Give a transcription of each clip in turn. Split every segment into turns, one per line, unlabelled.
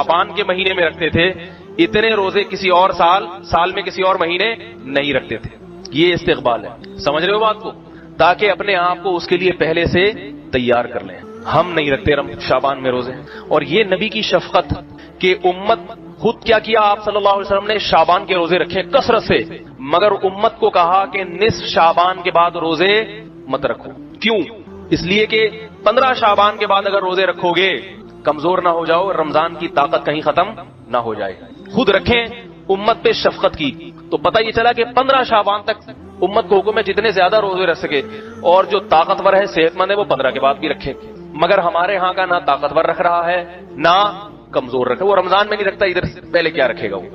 شعبان کے مہینے میں رکھتے تھے، اتنے روزے کسی اور سال میں کسی اور مہینے نہیں رکھتے تھے. یہ استقبال ہے. سمجھ رہے ہو بات کو؟ تاکہ اپنے آپ کو اس کے لیے پہلے سے تیار کر لیں. ہم نہیں رکھتے شعبان میں روزے. اور یہ نبی کی شفقت کہ امت خود کیا آپ صلی اللہ علیہ وسلم نے شعبان کے روزے رکھے کثرت سے، مگر امت کو کہا کہ نصف شعبان کے بعد روزے مت رکھو. کیوں؟ اس لیے کہ 15 شعبان کے بعد اگر روزے رکھو گے کمزور نہ ہو جاؤ، رمضان کی طاقت کہیں ختم نہ ہو جائے. خود رکھیں، امت پہ شفقت کی. تو پتہ یہ چلا کہ 15 شعبان تک امت کو حکم ہے جتنے زیادہ روزے رکھ سکے، اور جو طاقتور ہے صحت مند ہے وہ 15 کے بعد بھی رکھے. مگر ہمارے ہاں کا نہ طاقتور رکھ رہا ہے نہ کمزور رکھے. وہ رمضان میں نہیں رکھتا، ادھر پہلے کیا رکھے گا وہ؟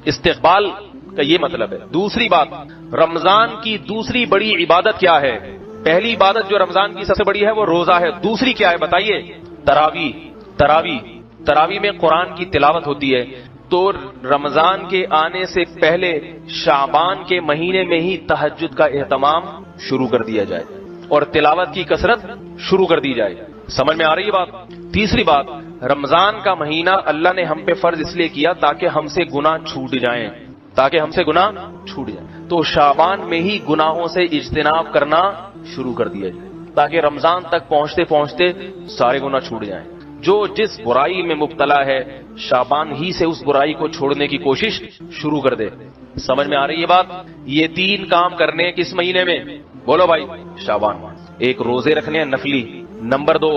استقبال کا یہ مطلب ہے. دوسری بات، رمضان کی دوسری بڑی عبادت کیا ہے؟ پہلی عبادت جو رمضان کی سب سے بڑی ہے وہ روزہ ہے. دوسری کیا ہے بتائیے؟ تراویح میں قرآن کی تلاوت ہوتی ہے. تو رمضان کے آنے سے پہلے شعبان کے مہینے میں ہی تہجد کا اہتمام شروع کر دیا جائے اور تلاوت کی کثرت شروع کر دی جائے. سمجھ میں آ رہی ہے بات؟ تیسری بات، رمضان کا مہینہ اللہ نے ہم پہ فرض اس لیے کیا تاکہ ہم سے گناہ چھوٹ جائیں. تو شعبان میں ہی گناہوں سے اجتناب کرنا شروع کر دیا جائے تاکہ رمضان تک پہنچتے پہنچتے سارے گناہ چھوٹ جائیں. جو جس برائی میں مبتلا ہے شعبان ہی سے اس برائی کو چھوڑنے کی کوشش شروع کر دے. سمجھ میں آ رہی ہے بات؟ یہ 3 کام کرنے کس مہینے میں؟ بولو بھائی، شعبان. ایک، روزے رکھنے ہیں نفلی. نمبر 2،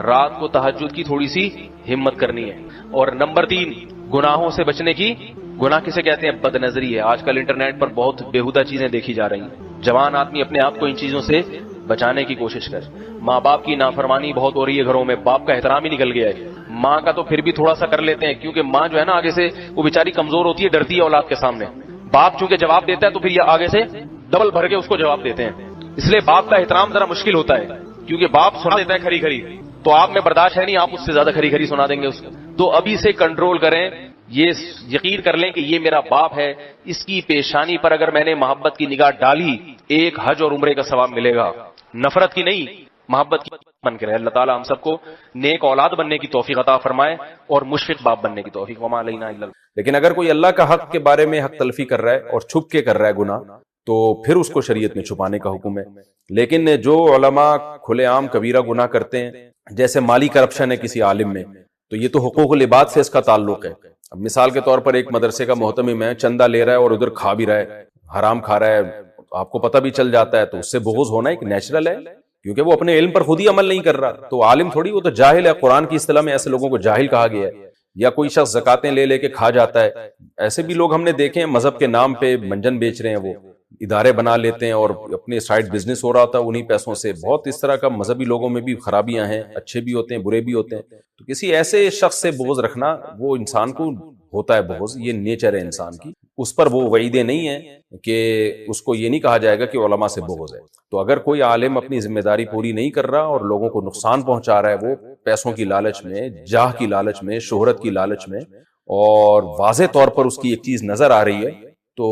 رات کو تہجد کی تھوڑی سی ہمت کرنی ہے. اور نمبر 3، گناہوں سے بچنے کی. گناہ کسے کہتے ہیں؟ بد نظری ہے. آج کل انٹرنیٹ پر بہت بےہودہ چیزیں دیکھی جا رہی ہیں. جوان آدمی اپنے آپ کو ان چیزوں سے بچانے کی کوشش کرے. ماں باپ کی نافرمانی بہت ہو رہی ہے گھروں میں، باپ کا احترام ہی نکل گیا ہے. ماں کا تو پھر بھی تھوڑا سا کر لیتے ہیں کیونکہ ماں جو ہے نا آگے سے وہ بیچاری کمزور ہوتی ہے، ڈرتی ہے اولاد کے سامنے. باپ چونکہ جواب دیتا ہے تو پھر یہ آگے سے ڈبل بھر کے اس کو جواب دیتے ہیں. اس لیے باپ کا احترام ذرا مشکل ہوتا ہے کیونکہ باپ سنا دیتا ہے کھری کھری، تو آپ میں برداشت ہے نہیں، آپ اس سے زیادہ کھری کھری سنا دیں گے اس کو. تو ابھی سے کنٹرول کریں. یہ یقین کر لیں کہ یہ میرا باپ ہے، اس کی پیشانی پر اگر میں نے محبت کی نگاہ ڈالی 1 حج اور عمرے کا ثواب ملے گا. نفرت کی نہیں، محبت کی بن کے رہے. اللہ تعالیٰ ہم سب کو نیک اولاد بننے کی توفیق عطا فرمائے اور مشفق باپ بننے کی توفیق. وما علینا الا.
لیکن اگر کوئی اللہ کا حق کے بارے میں حق تلفی کر رہا ہے اور چھپ کے کر رہا ہے گناہ، تو پھر اس کو شریعت میں چھپانے کا حکم ہے. لیکن جو علماء کھلے عام کبیرہ گناہ کرتے ہیں، جیسے مالی کرپشن ہے کسی عالم میں، تو یہ تو حقوق العباد سے اس کا تعلق ہے. اب مثال کے طور پر ایک مدرسے کا محتمم ہے، چندہ لے رہا ہے اور ادھر کھا بھی رہا ہے، حرام کھا رہا ہے، آپ کو پتہ بھی چل جاتا ہے، تو اس سے بغض ہونا ایک نیچرل ہے کیونکہ وہ اپنے علم پر خود ہی عمل نہیں کر رہا. تو عالم تھوڑی، وہ تو جاہل ہے. قرآن کی اصطلاح میں ایسے لوگوں کو جاہل کہا گیا ہے. یا کوئی شخص زکاتیں لے کے کھا جاتا ہے، ایسے بھی لوگ ہم نے دیکھے ہیں مذہب کے نام پہ منجن بیچ رہے ہیں، وہ ادارے بنا لیتے ہیں اور اپنے سائڈ بزنس ہو رہا تھا انہی پیسوں سے. بہت اس طرح کا مذہبی لوگوں میں بھی خرابیاں ہیں، اچھے بھی ہوتے ہیں برے بھی ہوتے ہیں. تو کسی ایسے شخص سے بغض رکھنا، وہ انسان کو ہوتا ہے بغض، یہ نیچر ہے انسان کی. اس پر وہ وعیدیں نہیں ہیں کہ اس کو یہ نہیں کہا جائے گا کہ علماء سے بغض ہے. تو اگر کوئی عالم اپنی ذمہ داری پوری نہیں کر رہا اور لوگوں کو نقصان پہنچا رہا ہے، وہ پیسوں کی لالچ میں، جاہ کی لالچ میں، شہرت کی لالچ میں، اور واضح طور پر اس کی ایک چیز نظر آ رہی ہے، تو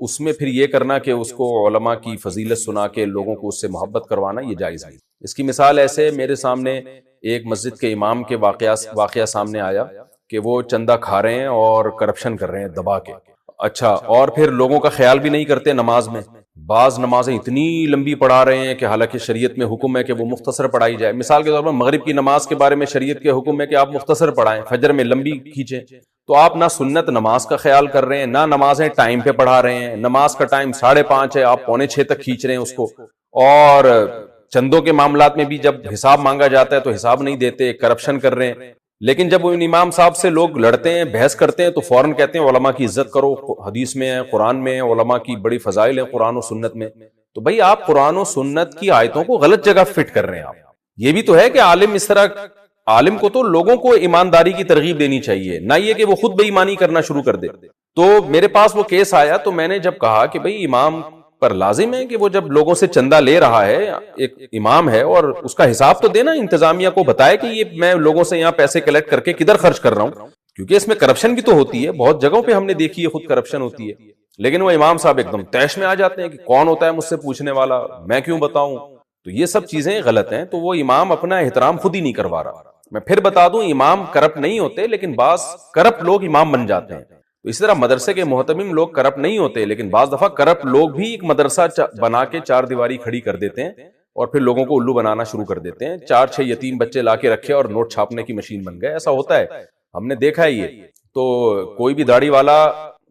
اس میں پھر یہ کرنا کہ اس کو علماء کی فضیلت سنا کے لوگوں کو اس سے محبت کروانا، یہ جائز نہیں. اس کی مثال ایسے میرے سامنے ایک مسجد کے امام کے واقعہ سامنے آیا کہ وہ چندہ کھا رہے ہیں اور کرپشن کر رہے ہیں دبا کے. اچھا، اور پھر لوگوں کا خیال بھی نہیں کرتے نماز میں. بعض نمازیں اتنی لمبی پڑھا رہے ہیں کہ حالانکہ شریعت میں حکم ہے کہ وہ مختصر پڑھائی جائے. مثال کے طور پر مغرب کی نماز کے بارے میں شریعت کے حکم ہے کہ آپ مختصر پڑھائیں، فجر میں لمبی کھینچیں. تو آپ نہ سنت نماز کا خیال کر رہے ہیں، نہ نمازیں ٹائم پہ پڑھا رہے ہیں. نماز کا ٹائم 5:30 ہے، آپ 5:45 تک کھینچ رہے ہیں اس کو. اور چندوں کے معاملات میں بھی جب حساب مانگا جاتا ہے تو حساب نہیں دیتے، کرپشن کر رہے ہیں. لیکن جب ان امام صاحب سے لوگ لڑتے ہیں، بحث کرتے ہیں، تو فوراً کہتے ہیں علماء کی عزت کرو، حدیث میں ہے، قرآن میں ہے، علماء کی بڑی فضائل ہیں قرآن و سنت میں. تو بھائی آپ قرآن و سنت کی آیتوں کو غلط جگہ فٹ کر رہے ہیں. آپ یہ بھی تو ہے کہ عالم اس طرح، عالم کو تو لوگوں کو ایمانداری کی ترغیب دینی چاہیے، نہ یہ کہ وہ خود بے ایمانی کرنا شروع کر دے. تو میرے پاس وہ کیس آیا، تو میں نے جب کہا کہ بھئی امام پر لازم ہے کہ وہ جب لوگوں سے چندہ لے رہا ہے، ایک امام ہے، اور اس کا حساب تو دینا، انتظامیہ کو بتائے کہ یہ میں لوگوں سے یہاں پیسے کلیکٹ کر کے کدھر خرچ کر رہا ہوں، کیونکہ اس میں کرپشن بھی تو ہوتی ہے. بہت جگہوں پہ ہم نے دیکھی ہے خود کرپشن ہوتی ہے. لیکن وہ امام صاحب ایک دم طیش میں آ جاتے ہیں کہ کون ہوتا ہے مجھ سے پوچھنے والا، میں کیوں بتاؤں. تو یہ سب چیزیں غلط ہیں. تو وہ امام اپنا احترام خود ہی نہیں کروا رہا. میں پھر بتا دوں امام کرپٹ نہیں ہوتے لیکن بعض کرپٹ لوگ امام بن جاتے ہیں. تو اسی طرح مدرسے کے محتمم لوگ کرپٹ نہیں ہوتے لیکن بعض دفعہ کرپٹ لوگ بھی ایک مدرسہ بنا کے 4 دیواری کھڑی کر دیتے ہیں اور پھر لوگوں کو الو بنانا شروع کر دیتے ہیں. 4-6 یتیم بچے لا کے رکھے اور نوٹ چھاپنے کی مشین بن گئے. ایسا ہوتا ہے, ہم نے دیکھا ہے یہ. تو کوئی بھی داڑھی والا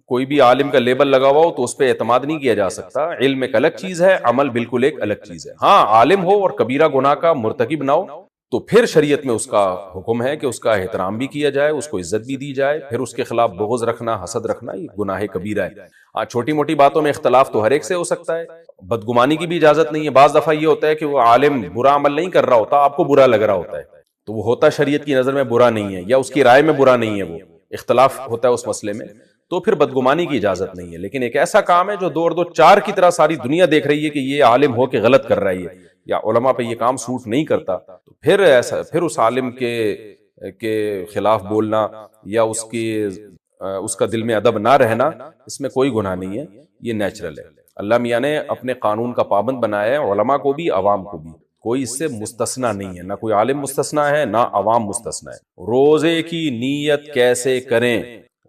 کوئی بھی عالم کا لیبل لگا ہوا ہو تو اس پہ اعتماد نہیں کیا جا سکتا. علم ایک الگ چیز ہے, عمل بالکل ایک الگ چیز ہے. ہاں عالم ہو اور کبیرہ گناہ کا مرتکب نہ ہو تو پھر شریعت میں اس کا حکم ہے کہ اس کا احترام بھی کیا جائے, اس کو عزت بھی دی جائے. پھر اس کے خلاف بغض رکھنا, حسد رکھنا یہ گناہ کبیرہ ہے. چھوٹی موٹی باتوں میں اختلاف تو ہر ایک سے ہو سکتا ہے, بدگمانی کی بھی اجازت نہیں ہے. بعض دفعہ یہ ہوتا ہے کہ وہ عالم برا عمل نہیں کر رہا ہوتا, آپ کو برا لگ رہا ہوتا ہے, تو وہ ہوتا شریعت کی نظر میں برا نہیں ہے یا اس کی رائے میں برا نہیں ہے, وہ اختلاف ہوتا ہے اس مسئلے میں, تو پھر بدگمانی کی اجازت نہیں ہے. لیکن ایک ایسا کام ہے جو 2 اور 2 4 کی طرح ساری دنیا دیکھ رہی ہے کہ یہ عالم ہو کے غلط کر رہا ہے یا علماء پہ یہ کام سوٹ نہیں کرتا, تو پھر اس عالم کے خلاف بولنا یا اس کا دل میں ادب نہ رہنا, اس میں کوئی گناہ نہیں ہے, یہ نیچرل ہے. اللہ میاں نے اپنے قانون کا پابند بنایا ہے, علماء کو بھی عوام کو بھی, کوئی اس سے مستثنا نہیں ہے, نہ کوئی عالم مستثنا ہے نہ عوام مستثنا ہے. روزے کی نیت کیسے کریں؟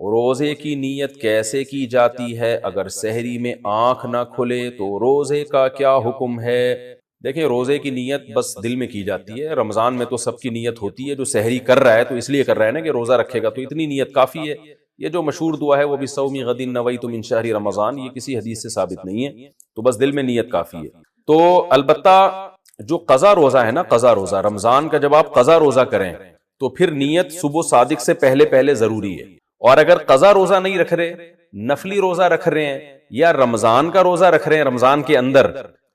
روزے کی نیت کیسے کی جاتی ہے؟ اگر سحری میں آنکھ نہ کھلے تو روزے کا کیا حکم ہے؟ دیکھیں روزے کی نیت بس دل میں کی جاتی ہے. رمضان میں تو سب کی نیت ہوتی ہے, جو سحری کر رہا ہے تو اس لیے کر رہا ہے نا کہ روزہ رکھے گا, تو اتنی نیت کافی ہے. یہ جو مشہور دعا ہے وہ بھی صومی غد نویت من شہر رمضان, یہ کسی حدیث سے ثابت نہیں ہے, تو بس دل میں نیت کافی ہے. تو البتہ جو قضا روزہ ہے نا, قضا روزہ رمضان کا جب آپ قضا روزہ کریں تو پھر نیت صبح صادق سے پہلے ضروری ہے. اور اگر قضا روزہ نہیں رکھ رہے, نفلی روزہ رکھ رہے ہیں یا رمضان کا روزہ رکھ رہے ہیں رمضان کے اندر,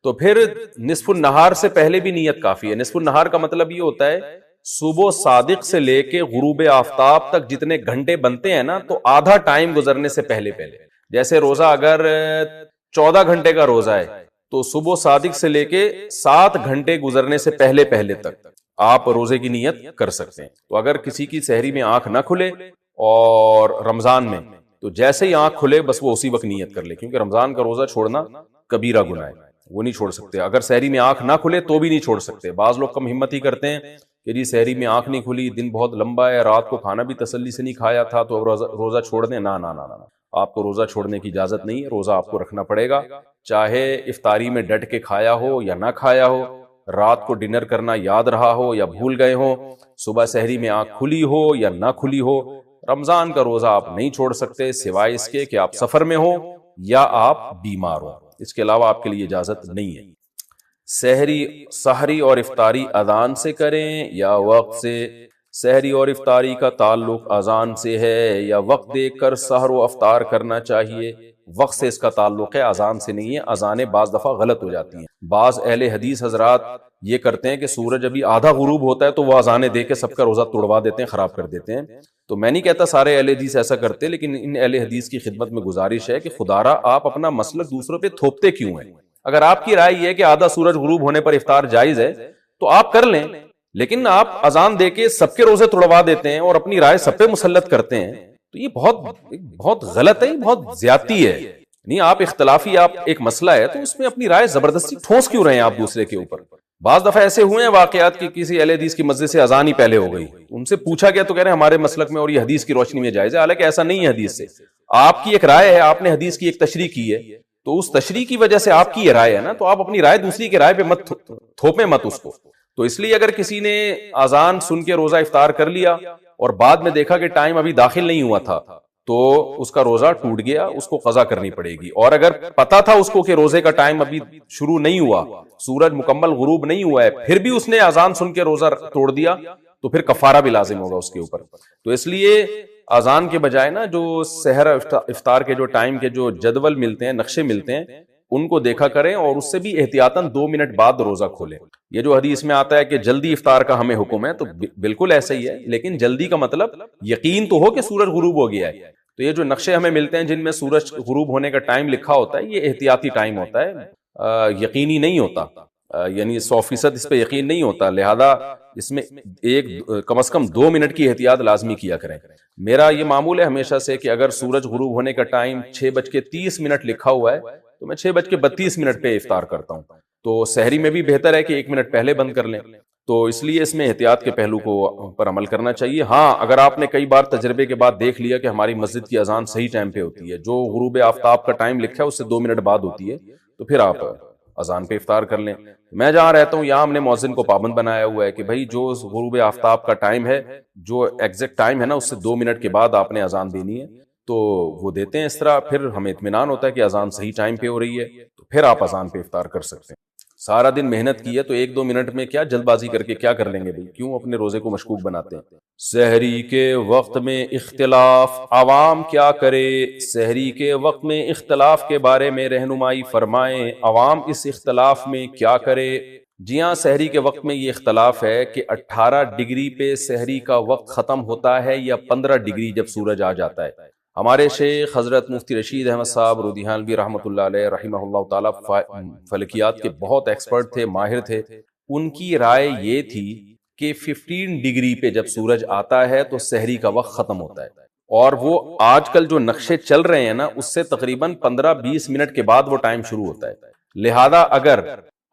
تو پھر نصف النہار سے پہلے بھی نیت کافی ہے. نصف النہار کا مطلب یہ ہوتا ہے صبح صادق سے لے کے غروب آفتاب تک جتنے گھنٹے بنتے ہیں نا, تو آدھا ٹائم گزرنے سے پہلے. جیسے روزہ اگر 14 گھنٹے کا روزہ ہے تو صبح صادق سے لے کے 7 گھنٹے گزرنے سے پہلے تک آپ روزے کی نیت کر سکتے ہیں. تو اگر کسی کی سحری میں آنکھ نہ کھلے اور رمضان میں, تو جیسے ہی آنکھ کھلے بس وہ اسی وقت نیت کر لے, کیونکہ رمضان کا روزہ چھوڑنا کبیرہ گناہ ہے, وہ نہیں چھوڑ سکتے. اگر سحری میں آنکھ نہ کھلے تو بھی نہیں چھوڑ سکتے. بعض لوگ کم ہمت ہی کرتے ہیں کہ جی سحری میں آنکھ نہیں کھلی, دن بہت لمبا ہے, رات کو کھانا بھی تسلی سے نہیں کھایا تھا تو روزہ چھوڑ دیں. نہ, آپ کو روزہ چھوڑنے کی اجازت نہیں ہے. روزہ آپ کو رکھنا پڑے گا, چاہے افطاری میں ڈٹ کے کھایا ہو یا نہ کھایا ہو, رات کو ڈنر کرنا یاد رہا ہو یا بھول گئے ہو, صبح سحری میں آنکھ کھلی ہو یا نہ کھلی ہو. رمضان کا روزہ آپ نہیں چھوڑ سکتے سوائے اس کے کہ آپ سفر میں ہو یا آپ بیمار ہو, اس کے علاوہ آپ کے لیے اجازت نہیں ہے. سحری اور افطاری اذان سے کریں یا وقت سے؟ سحری اور افطاری کا تعلق اذان سے ہے یا وقت دیکھ کر سحر و افطار کرنا چاہیے؟ وقت سے اس کا تعلق ہے, اذان سے نہیں ہے. اذانیں بعض دفعہ غلط ہو جاتی ہیں. بعض اہل حدیث حضرات یہ کرتے ہیں کہ سورج ابھی آدھا غروب ہوتا ہے تو وہ اذانیں دے کے سب کا روزہ توڑوا دیتے ہیں, خراب کر دیتے ہیں. تو میں نہیں کہتا سارے اہل حدیث ایسا کرتے, لیکن ان اہل حدیث کی خدمت میں گزارش ہے کہ خدارا آپ اپنا مسلک دوسروں پہ تھوپتے کیوں ہیں؟ اگر آپ کی رائے یہ ہے کہ آدھا سورج غروب ہونے پر افطار جائز ہے تو آپ کر لیں, لیکن آپ اذان دے کے سب کے روزے توڑوا دیتے ہیں اور اپنی رائے سب پہ مسلط کرتے ہیں, تو یہ بہت غلط ہے, یہ بہت زیادتی ہے. نہیں, آپ اختلافی آپ ایک مسئلہ ہے تو اس میں اپنی رائے زبردستی ٹھونس کیوں رہے ہیں آپ دوسرے کے اوپر؟ بعض دفعہ ایسے ہوئے ہیں واقعات کہ کسی اہل حدیث کی مسجد سے اذان ہی پہلے ہو گئی, ان سے پوچھا گیا تو کہہ رہے ہیں ہمارے مسلک میں اور یہ حدیث کی روشنی میں جائز ہے, حالانکہ ایسا نہیں ہے. حدیث سے آپ کی ایک رائے ہے, آپ نے حدیث کی ایک تشریح کی ہے, تو اس تشریح کی وجہ سے آپ کی یہ رائے ہے نا, تو آپ اپنی رائے دوسری کی رائے پہ مت تھوپیں مت اس کو. تو اس لیے اگر کسی نے اذان سن کے روزہ افطار کر لیا اور بعد میں دیکھا کہ ٹائم ابھی داخل نہیں ہوا تھا تو اس کا روزہ ٹوٹ گیا, اس کو قضا کرنی پڑے گی. اور اگر پتا تھا اس کو کہ روزے کا ٹائم ابھی شروع نہیں ہوا, سورج مکمل غروب نہیں ہوا ہے, پھر بھی اس نے اذان سن کے روزہ توڑ دیا, تو پھر کفارہ بھی لازم ہوگا اس کے اوپر. تو اس لیے اذان کے بجائے نا جو سحر افطار کے جو ٹائم کے جو جدول ملتے ہیں, نقشے ملتے ہیں, ان کو دیکھا کریں اور اس سے بھی احتیاطاً 2 منٹ بعد روزہ کھولیں. یہ جو حدیث میں آتا ہے کہ جلدی افطار کا ہمیں حکم ہے, تو بالکل ایسا ہی ہے, لیکن جلدی کا مطلب یقین تو ہو کہ سورج غروب ہو گیا ہے. تو یہ جو نقشے ہمیں ملتے ہیں جن میں سورج غروب ہونے کا ٹائم لکھا ہوتا ہے, یہ احتیاطی ٹائم ہوتا ہے, یقینی نہیں ہوتا, یعنی 100% اس پہ یقین نہیں ہوتا. لہذا اس میں کم از کم 2 منٹ کی احتیاط لازمی کیا کریں. میرا یہ معمول ہے ہمیشہ سے کہ اگر سورج غروب ہونے کا ٹائم 6:30 لکھا ہوا ہے تو میں 6:32 پہ افطار کرتا ہوں. تو سحری میں بھی بہتر ہے کہ 1 منٹ پہلے بند کر لیں. تو اس لیے اس میں احتیاط کے پہلو کو پر عمل کرنا چاہیے. ہاں اگر آپ نے کئی بار تجربے کے بعد دیکھ لیا کہ ہماری مسجد کی اذان صحیح ٹائم پہ ہوتی ہے, جو غروب آفتاب کا ٹائم لکھا ہے اس سے 2 منٹ بعد ہوتی ہے, تو پھر آپ اذان پہ افطار کر لیں. میں جہاں رہتا ہوں یہاں ہم نے مؤذن کو پابند بنایا ہوا ہے کہ بھائی جو غروب آفتاب کا ٹائم ہے, جو ایگزیکٹ ٹائم ہے نا, اس سے 2 منٹ کے بعد آپ نے اذان دینی ہے. تو وہ دیتے ہیں اس طرح, پھر ہمیں اطمینان ہوتا ہے کہ اذان صحیح ٹائم پہ ہو رہی ہے, تو پھر آپ اذان پہ افطار کر سکتے ہیں. سارا دن محنت کی ہے تو 1-2 منٹ میں کیا جلد بازی کر کے کیا کر لیں گے بھائی, کیوں اپنے روزے کو مشکوک بناتے ہیں. سحری کے وقت میں اختلاف, عوام کیا کرے؟ سحری کے وقت میں اختلاف کے بارے میں رہنمائی فرمائیں, عوام اس اختلاف میں کیا کرے؟ جی ہاں, سحری کے وقت میں یہ اختلاف ہے کہ 18 ڈگری پہ سحری کا وقت ختم ہوتا ہے یا 15 ڈگری جب سورج آ جاتا ہے. ہمارے شیخ حضرت مفتی رشید احمد صاحب رودیہانوی رحمۃ اللہ علیہ رحمہ اللہ تعالیٰ فلکیات کے بہت ایکسپرٹ تھے, ماہر تھے. ان کی رائے یہ تھی کہ 15 ڈگری پہ جب سورج آتا ہے تو سحری کا وقت ختم ہوتا ہے, اور وہ آج کل جو نقشے چل رہے ہیں نا اس سے تقریباً 15-20 منٹ کے بعد وہ ٹائم شروع ہوتا ہے. لہذا اگر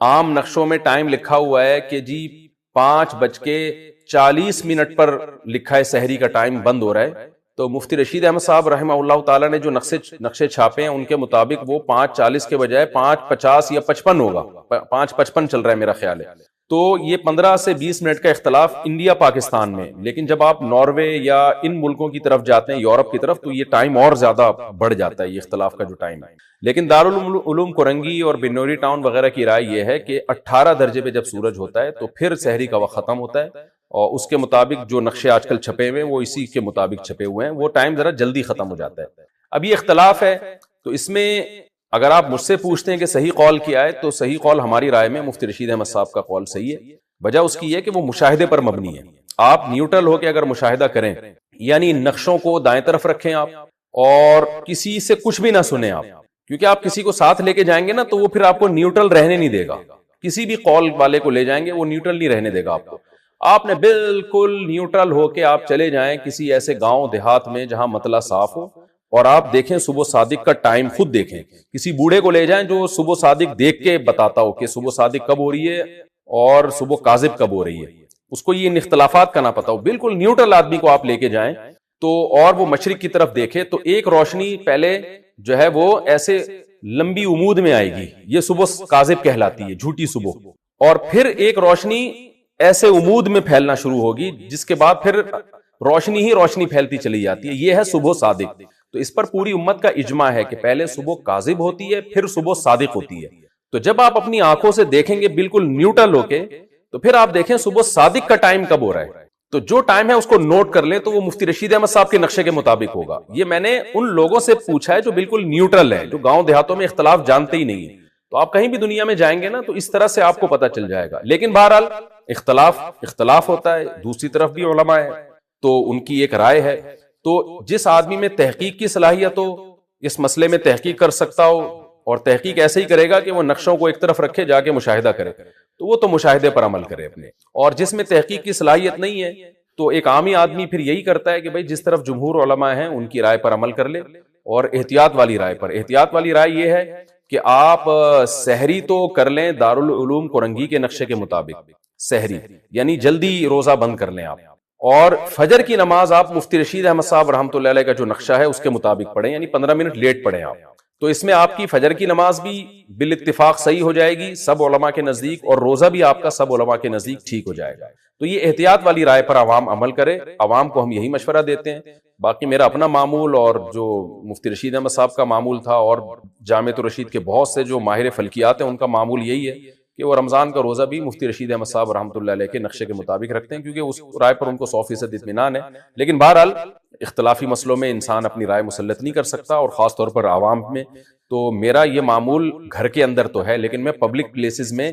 عام نقشوں میں ٹائم لکھا ہوا ہے کہ جی 5:40 پر لکھا ہے سحری کا ٹائم بند ہو رہا ہے, تو مفتی رشید احمد صاحب رحمہ اللہ تعالیٰ نے جو نقشے چھاپے ہیں ان کے مطابق وہ 5:40 کے بجائے 5:50 یا 55 ہوگا, 5:55 چل رہا ہے میرا خیال ہے. تو یہ 15 سے 20 منٹ کا اختلاف انڈیا پاکستان میں, لیکن جب آپ ناروے یا ان ملکوں کی طرف جاتے ہیں, یورپ کی طرف, تو یہ ٹائم اور زیادہ بڑھ جاتا ہے, یہ اختلاف کا جو ٹائم ہے. لیکن دارالعلوم کورنگی اور بنوری ٹاؤن وغیرہ کی رائے یہ ہے کہ 18 درجے پہ جب سورج ہوتا ہے تو پھر سحری کا وقت ختم ہوتا ہے, اور اس کے مطابق جو نقشے آج کل چھپے ہوئے ہیں وہ اسی کے مطابق چھپے ہوئے ہیں, وہ ٹائم ذرا جلدی ختم ہو جاتا ہے. اب یہ اختلاف ہے, تو اس میں اگر آپ مجھ سے پوچھتے ہیں کہ صحیح قول کیا ہے, تو صحیح قول ہماری رائے میں مفتی رشید احمد صاحب کا قول صحیح ہے. وجہ اس کی یہ کہ وہ مشاہدے پر مبنی ہے. آپ نیوٹرل ہو کے اگر مشاہدہ کریں, یعنی نقشوں کو دائیں طرف رکھیں آپ, اور کسی سے کچھ بھی نہ سنیں آپ, کیونکہ آپ کسی کو ساتھ لے کے جائیں گے نا تو وہ پھر آپ کو نیوٹرل رہنے نہیں دے گا. کسی بھی قول والے کو لے جائیں گے وہ نیوٹرل نہیں رہنے دے گا آپ کو. آپ نے بالکل نیوٹرل ہو کے آپ چلے جائیں کسی ایسے گاؤں دیہات میں جہاں مطلع صاف ہو, اور آپ دیکھیں صبح صادق کا ٹائم خود دیکھیں. کسی بوڑھے کو لے جائیں جو صبح صادق دیکھ کے بتاتا ہو کہ صبح صادق کب ہو رہی ہے اور صبح کاذب کب ہو رہی ہے, اس کو یہ اختلافات کا نہ پتا ہو. بالکل نیوٹرل آدمی کو آپ لے کے جائیں تو, اور وہ مشرق کی طرف دیکھے تو ایک روشنی پہلے جو ہے وہ ایسے لمبی عمود میں آئے گی, یہ صبح کاذب کہلاتی ہے, جھوٹی صبح. اور پھر ایک روشنی ایسے عمود میں پھیلنا شروع ہوگی جس کے بعد پھر روشنی ہی روشنی پھیلتی چلی جاتی ہے, یہ ہے صبح صادق. تو اس پر پوری امت کا اجماع ہے کہ پہلے صبح کاذب ہوتی ہے پھر صبح صادق ہوتی ہے. تو جب آپ اپنی آنکھوں سے دیکھیں گے بالکل نیوٹرل ہو کے, تو پھر آپ دیکھیں صبح صادق کا ٹائم کب ہو رہا ہے. تو جو ٹائم ہے اس کو نوٹ کر لیں, تو وہ مفتی رشید احمد صاحب کے نقشے کے مطابق ہوگا. یہ میں نے ان لوگوں سے پوچھا ہے جو بالکل نیوٹرل ہے, جو گاؤں دیہاتوں میں اختلاف جانتے ہی نہیں ہیں. تو آپ کہیں بھی دنیا میں جائیں گے نا تو اس طرح سے آپ کو پتہ چل جائے گا. لیکن بہرحال اختلاف ہوتا ہے, دوسری طرف بھی علماء ہے تو ان کی ایک رائے ہے. تو جس آدمی میں تحقیق کی صلاحیت ہو, اس مسئلے میں تحقیق کر سکتا ہو, اور تحقیق ایسے ہی کرے گا کہ وہ نقشوں کو ایک طرف رکھے جا کے مشاہدہ کرے, تو وہ تو مشاہدے پر عمل کرے اپنے. اور جس میں تحقیق کی صلاحیت نہیں ہے تو ایک عامی آدمی پھر یہی کرتا ہے کہ بھئی جس طرف جمہور علماء ہیں ان کی رائے پر عمل کر لے, اور احتیاط والی رائے پر. احتیاط والی رائے یہ ہے کہ آپ سحری تو کر لیں دارالعلوم کورنگی کے نقشے کے مطابق, سحری یعنی جلدی روزہ بند کر لیں آپ, اور فجر کی نماز آپ مفتی رشید احمد صاحب رحمۃ اللہ علیہ کا جو نقشہ ہے اس کے مطابق پڑھیں, یعنی 15 منٹ لیٹ پڑھیں آپ. تو اس میں آپ کی فجر کی نماز بھی بالاتفاق صحیح ہو جائے گی سب علماء کے نزدیک, اور روزہ بھی آپ کا سب علماء کے نزدیک ٹھیک ہو جائے گا. تو یہ احتیاط والی رائے پر عوام عمل کرے. عوام کو ہم یہی مشورہ دیتے ہیں. باقی میرا اپنا معمول اور جو مفتی رشید احمد صاحب کا معمول تھا, اور جامعۃ الرشید کے بہت سے جو ماہر فلکیات ہیں ان کا معمول یہی ہے کہ وہ رمضان کا روزہ بھی مفتی رشید احمد صاحب رحمۃ اللہ علیہ کے نقشے کے مطابق رکھتے ہیں, کیونکہ اس رائے پر ان کو 100% اطمینان ہے. لیکن بہرحال اختلافی مسئلوں میں انسان اپنی رائے مسلط نہیں کر سکتا, اور خاص طور پر عوام میں. تو میرا یہ معمول گھر کے اندر تو ہے, لیکن میں پبلک پلیسز میں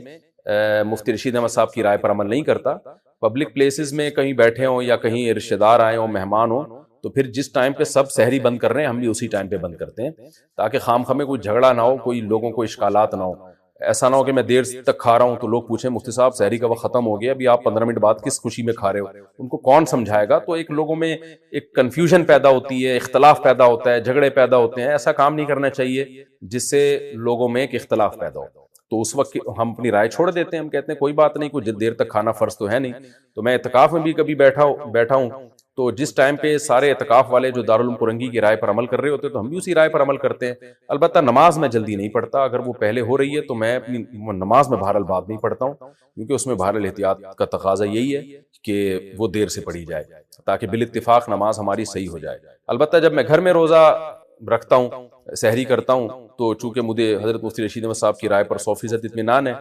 مفتی رشید احمد صاحب کی رائے پر عمل نہیں کرتا. پبلک پلیسز میں کہیں بیٹھے ہوں یا کہیں رشتہ دار آئے ہوں, مہمان ہوں, تو پھر جس ٹائم پہ سب سحری بند کر رہے ہیں ہم بھی اسی ٹائم پہ بند کرتے ہیں, تاکہ خام خامے کوئی جھگڑا نہ ہو, کوئی لوگوں کو اشکالات نہ ہو. ایسا نہ ہو کہ میں دیر تک کھا رہا ہوں تو لوگ پوچھیں مفتی صاحب سحری کا وقت ختم ہو گیا, ابھی آپ 15 منٹ بعد کس خوشی میں کھا رہے ہو, ان کو کون سمجھائے گا. تو ایک لوگوں میں ایک کنفیوژن پیدا ہوتی ہے, اختلاف پیدا ہوتا ہے, جھگڑے پیدا ہوتے ہیں. ایسا کام نہیں کرنا چاہیے جس سے لوگوں میں ایک اختلاف پیدا ہو. تو اس وقت ہم اپنی رائے چھوڑ دیتے ہیں, ہم کہتے ہیں کوئی بات نہیں, کچھ دیر تک کھانا فرض تو ہے نہیں. تو میں اعتکاف میں بھی کبھی بیٹھا ہوں, تو جس ٹائم پہ سارے اعتکاف والے جو دارالعلوم پرنگی کی رائے پر عمل کر رہے ہوتے ہیں تو ہم بھی اسی رائے پر عمل کرتے ہیں. البتہ نماز میں جلدی نہیں پڑھتا, اگر وہ پہلے ہو رہی ہے تو میں اپنی نماز میں بہرحال بعد نہیں پڑھتا ہوں, کیونکہ اس میں بہرحال احتیاط کا تقاضا یہی ہے کہ وہ دیر سے پڑھی جائے تاکہ بالاتفاق نماز ہماری صحیح ہو جائے. البتہ جب میں گھر میں روزہ رکھتا ہوں, سحری کرتا ہوں, تو چونکہ مجھے حضرت مفتی رشید احمد صاحب کی رائے پر 100% اطمینان ہے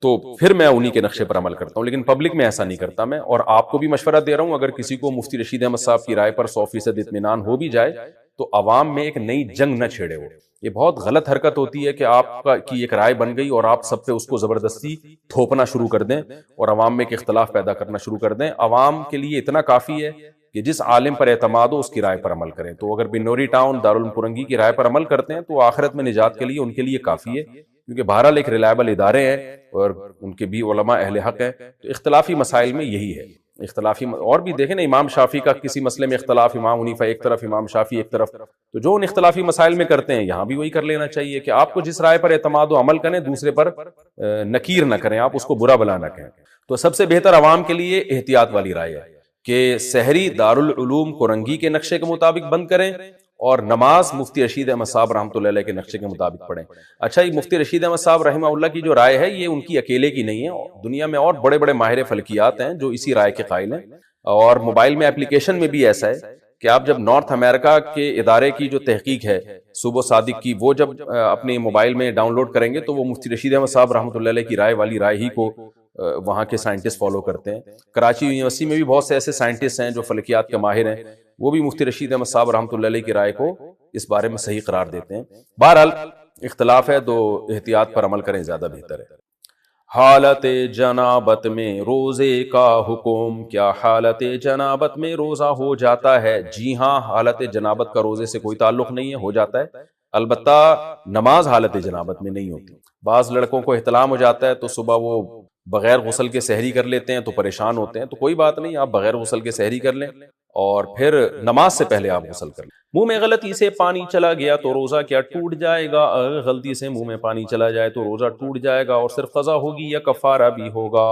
تو پھر میں انہی کے نقشے پر عمل کرتا ہوں, لیکن پبلک میں ایسا نہیں کرتا میں. اور آپ کو بھی مشورہ دے رہا ہوں, اگر کسی کو مفتی رشید احمد صاحب کی رائے پر 100% اطمینان ہو بھی جائے تو عوام میں ایک نئی جنگ نہ چھیڑے. وہ یہ بہت غلط حرکت ہوتی ہے کہ آپ کی ایک رائے بن گئی اور آپ سب پہ اس کو زبردستی تھوپنا شروع کر دیں اور عوام میں ایک اختلاف پیدا کرنا شروع کر دیں. عوام کے لیے اتنا کافی ہے کہ جس عالم پر اعتماد ہو اس کی رائے پر عمل کریں. تو اگر بنوری ٹاؤن دارالعلوم پرنگی کی رائے پر عمل کرتے ہیں تو آخرت میں نجات کے لیے ان کے لیے کافی ہے, کیونکہ بہرحال ایک ریلائبل ادارے ہیں اور ان کے بھی علماء اہل حق ہیں. تو اختلافی مسائل میں یہی ہے. اختلافی اور بھی دیکھیں نا, امام شافعی کا کسی مسئلے میں اختلاف, امام حنیفہ ایک طرف, امام شافعی ایک طرف, تو جو ان اختلافی مسائل میں کرتے ہیں یہاں بھی وہی کر لینا چاہیے کہ آپ کو جس رائے پر اعتماد و عمل کریں دوسرے پر نکیر نہ کریں, آپ اس کو برا بلا نہ کہیں. تو سب سے بہتر عوام کے لیے احتیاط والی رائے ہے کہ سحری دارالعلوم کرنگی کے نقشے کے مطابق بند کریں اور نماز مفتی رشید احمد صاحب رحمۃ اللہ علیہ کے نقشے کے مطابق پڑھیں. اچھا, یہ مفتی رشید احمد صاحب رحمہ اللہ کی جو رائے ہے یہ ان کی اکیلے کی نہیں ہے, دنیا میں اور بڑے بڑے ماہر فلکیات ہیں جو اسی رائے کے قائل ہیں. اور موبائل میں اپلیکیشن میں بھی ایسا ہے کہ آپ جب نارتھ امریکہ کے ادارے کی جو تحقیق ہے صوبہ صادق کی, وہ جب اپنے موبائل میں ڈاؤن لوڈ کریں گے تو وہ مفتی رشید احمد صاحب رحمۃ اللہ علیہ کی رائے والی رائے ہی کو وہاں کے سائنٹسٹ فالو کرتے ہیں. کراچی یونیورسٹی میں بھی بہت سے ایسے سائنٹسٹ ہیں جو فلکیات کے ماہر ہیں, وہ بھی مفتی رشید احمد صاحب رحمۃ اللہ علیہ کی رائے کو اس بارے میں صحیح قرار دیتے ہیں. بہرحال اختلاف ہے تو احتیاط پر عمل کریں, زیادہ بہتر ہے. حالت جنابت میں روزے کا حکم, کیا حالت جنابت میں روزہ ہو جاتا ہے؟ جی ہاں, حالت جنابت کا روزے سے کوئی تعلق نہیں ہے, ہو جاتا ہے. البتہ نماز حالت جنابت میں نہیں ہوتی. بعض لڑکوں کو احتلام ہو جاتا ہے تو صبح وہ بغیر غسل کے سحری کر لیتے ہیں تو پریشان ہوتے ہیں, تو کوئی بات نہیں, آپ بغیر غسل کے سحری کر لیں اور پھر نماز سے پہلے آپ غسل کر لیں. منہ میں غلطی سے پانی چلا گیا تو روزہ کیا ٹوٹ جائے گا؟ اگر غلطی سے منہ میں پانی چلا جائے تو روزہ ٹوٹ جائے گا اور صرف قضا ہوگی یا کفارہ بھی ہوگا؟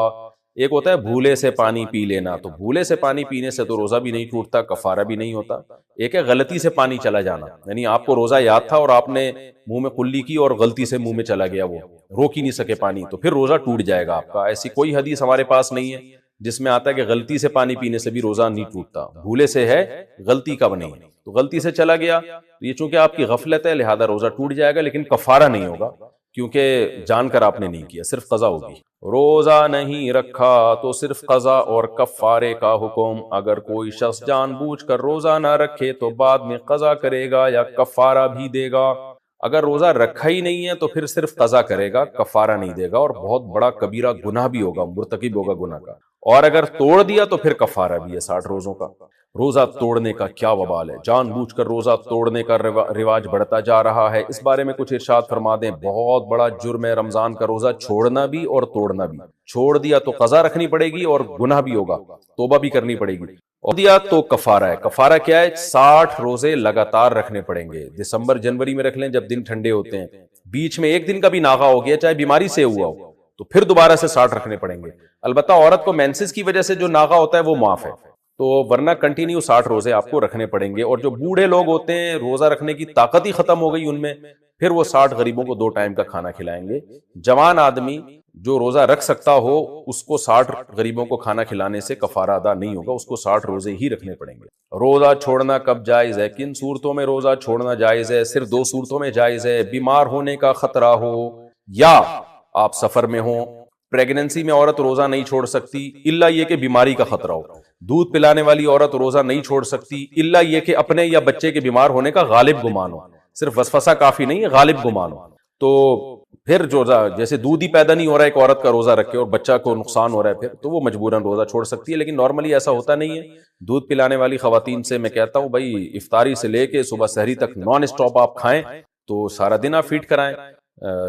ایک ہوتا ہے بھولے سے پانی پی لینا, تو بھولے سے پانی پینے سے تو روزہ بھی نہیں ٹوٹتا, کفارہ بھی نہیں ہوتا. ایک ہے غلطی سے پانی چلا جانا, یعنی آپ کو روزہ یاد تھا اور آپ نے منہ میں کلی کی اور غلطی سے منہ میں چلا گیا, وہ روک ہی نہیں سکے پانی, تو پھر روزہ ٹوٹ جائے گا آپ کا. ایسی کوئی حدیث ہمارے پاس نہیں ہے جس میں آتا ہے کہ غلطی سے پانی پینے سے بھی روزہ نہیں ٹوٹتا. بھولے سے ہے, غلطی کا نہیں ہے. تو غلطی سے چلا گیا تو یہ چونکہ آپ کی غفلت ہے لہذا روزہ ٹوٹ جائے گا, لیکن کفارہ نہیں ہوگا کیونکہ جان کر آپ نے نہیں کیا, صرف قضا ہوگی. روزہ نہیں رکھا تو صرف قضا اور کفارے کا حکم. اگر کوئی شخص جان بوجھ کر روزہ نہ رکھے تو بعد میں قضا کرے گا یا کفارہ بھی دے گا؟ اگر روزہ رکھا ہی نہیں ہے تو پھر صرف قضا کرے گا, کفارہ نہیں دے گا, اور بہت بڑا کبیرہ گناہ بھی ہوگا, مرتکب ہوگا گناہ کا. اور اگر توڑ دیا تو پھر کفارہ بھی ہے 60 روزوں کا. روزہ توڑنے کا کیا وبال ہے؟ جان بوجھ کر روزہ توڑنے کا رواج بڑھتا جا رہا ہے, اس بارے میں کچھ ارشاد فرما دیں. بہت بڑا جرم ہے رمضان کا روزہ چھوڑنا بھی اور توڑنا بھی. چھوڑ دیا تو قضا رکھنی پڑے گی اور گناہ بھی ہوگا, توبہ بھی کرنی پڑے گی. اور دیا تو کفارہ ہے. کفارہ کیا ہے؟ 60 روزے لگاتار رکھنے پڑیں گے. دسمبر جنوری میں رکھ لیں جب دن ٹھنڈے ہوتے ہیں, بیچ میں ایک دن کا بھی ناغہ ہو گیا چاہے بیماری سے ہوا ہو تو پھر دوبارہ سے 60 رکھنے پڑیں گے. البتہ عورت کو مینسز کی وجہ سے جو ناغہ ہوتا ہے وہ معاف ہے, تو ورنہ کنٹینیو 60 روزے آپ کو رکھنے پڑیں گے. اور جو بوڑھے لوگ ہوتے ہیں روزہ رکھنے کی طاقت ہی ختم ہو گئی ان میں, پھر وہ 60 غریبوں کو 2 ٹائم کا کھانا کھلائیں گے. جوان آدمی جو روزہ رکھ سکتا ہو اس کو 60 غریبوں کو کھانا کھلانے سے کفارہ ادا نہیں ہوگا, اس کو 60 روزے ہی رکھنے پڑیں گے. روزہ چھوڑنا کب جائز ہے؟ کن صورتوں میں روزہ چھوڑنا جائز ہے؟ صرف 2 صورتوں میں جائز ہے. بیمار ہونے کا خطرہ ہو یا آپ سفر میں ہوں. پریگننسی میں عورت روزہ نہیں چھوڑ سکتی الا یہ کہ بیماری کا خطرہ ہو. دودھ پلانے والی عورت روزہ نہیں چھوڑ سکتی الا یہ کہ اپنے یا بچے کے بیمار ہونے کا غالب گمان ہو. صرف وسوسہ کافی نہیں ہے, غالب گمان ہو. تو پھر جو جیسے دودھ ہی پیدا نہیں ہو رہا ہے ایک عورت کا روزہ رکھے اور بچہ کو نقصان ہو رہا ہے پھر تو وہ مجبوراً روزہ چھوڑ سکتی ہے, لیکن نارملی ایسا ہوتا نہیں ہے. دودھ پلانے والی خواتین سے میں کہتا ہوں بھائی افطاری سے لے کے صبح سحری تک نان اسٹاپ آپ کھائیں تو سارا دن آپ فیڈ کرائیں.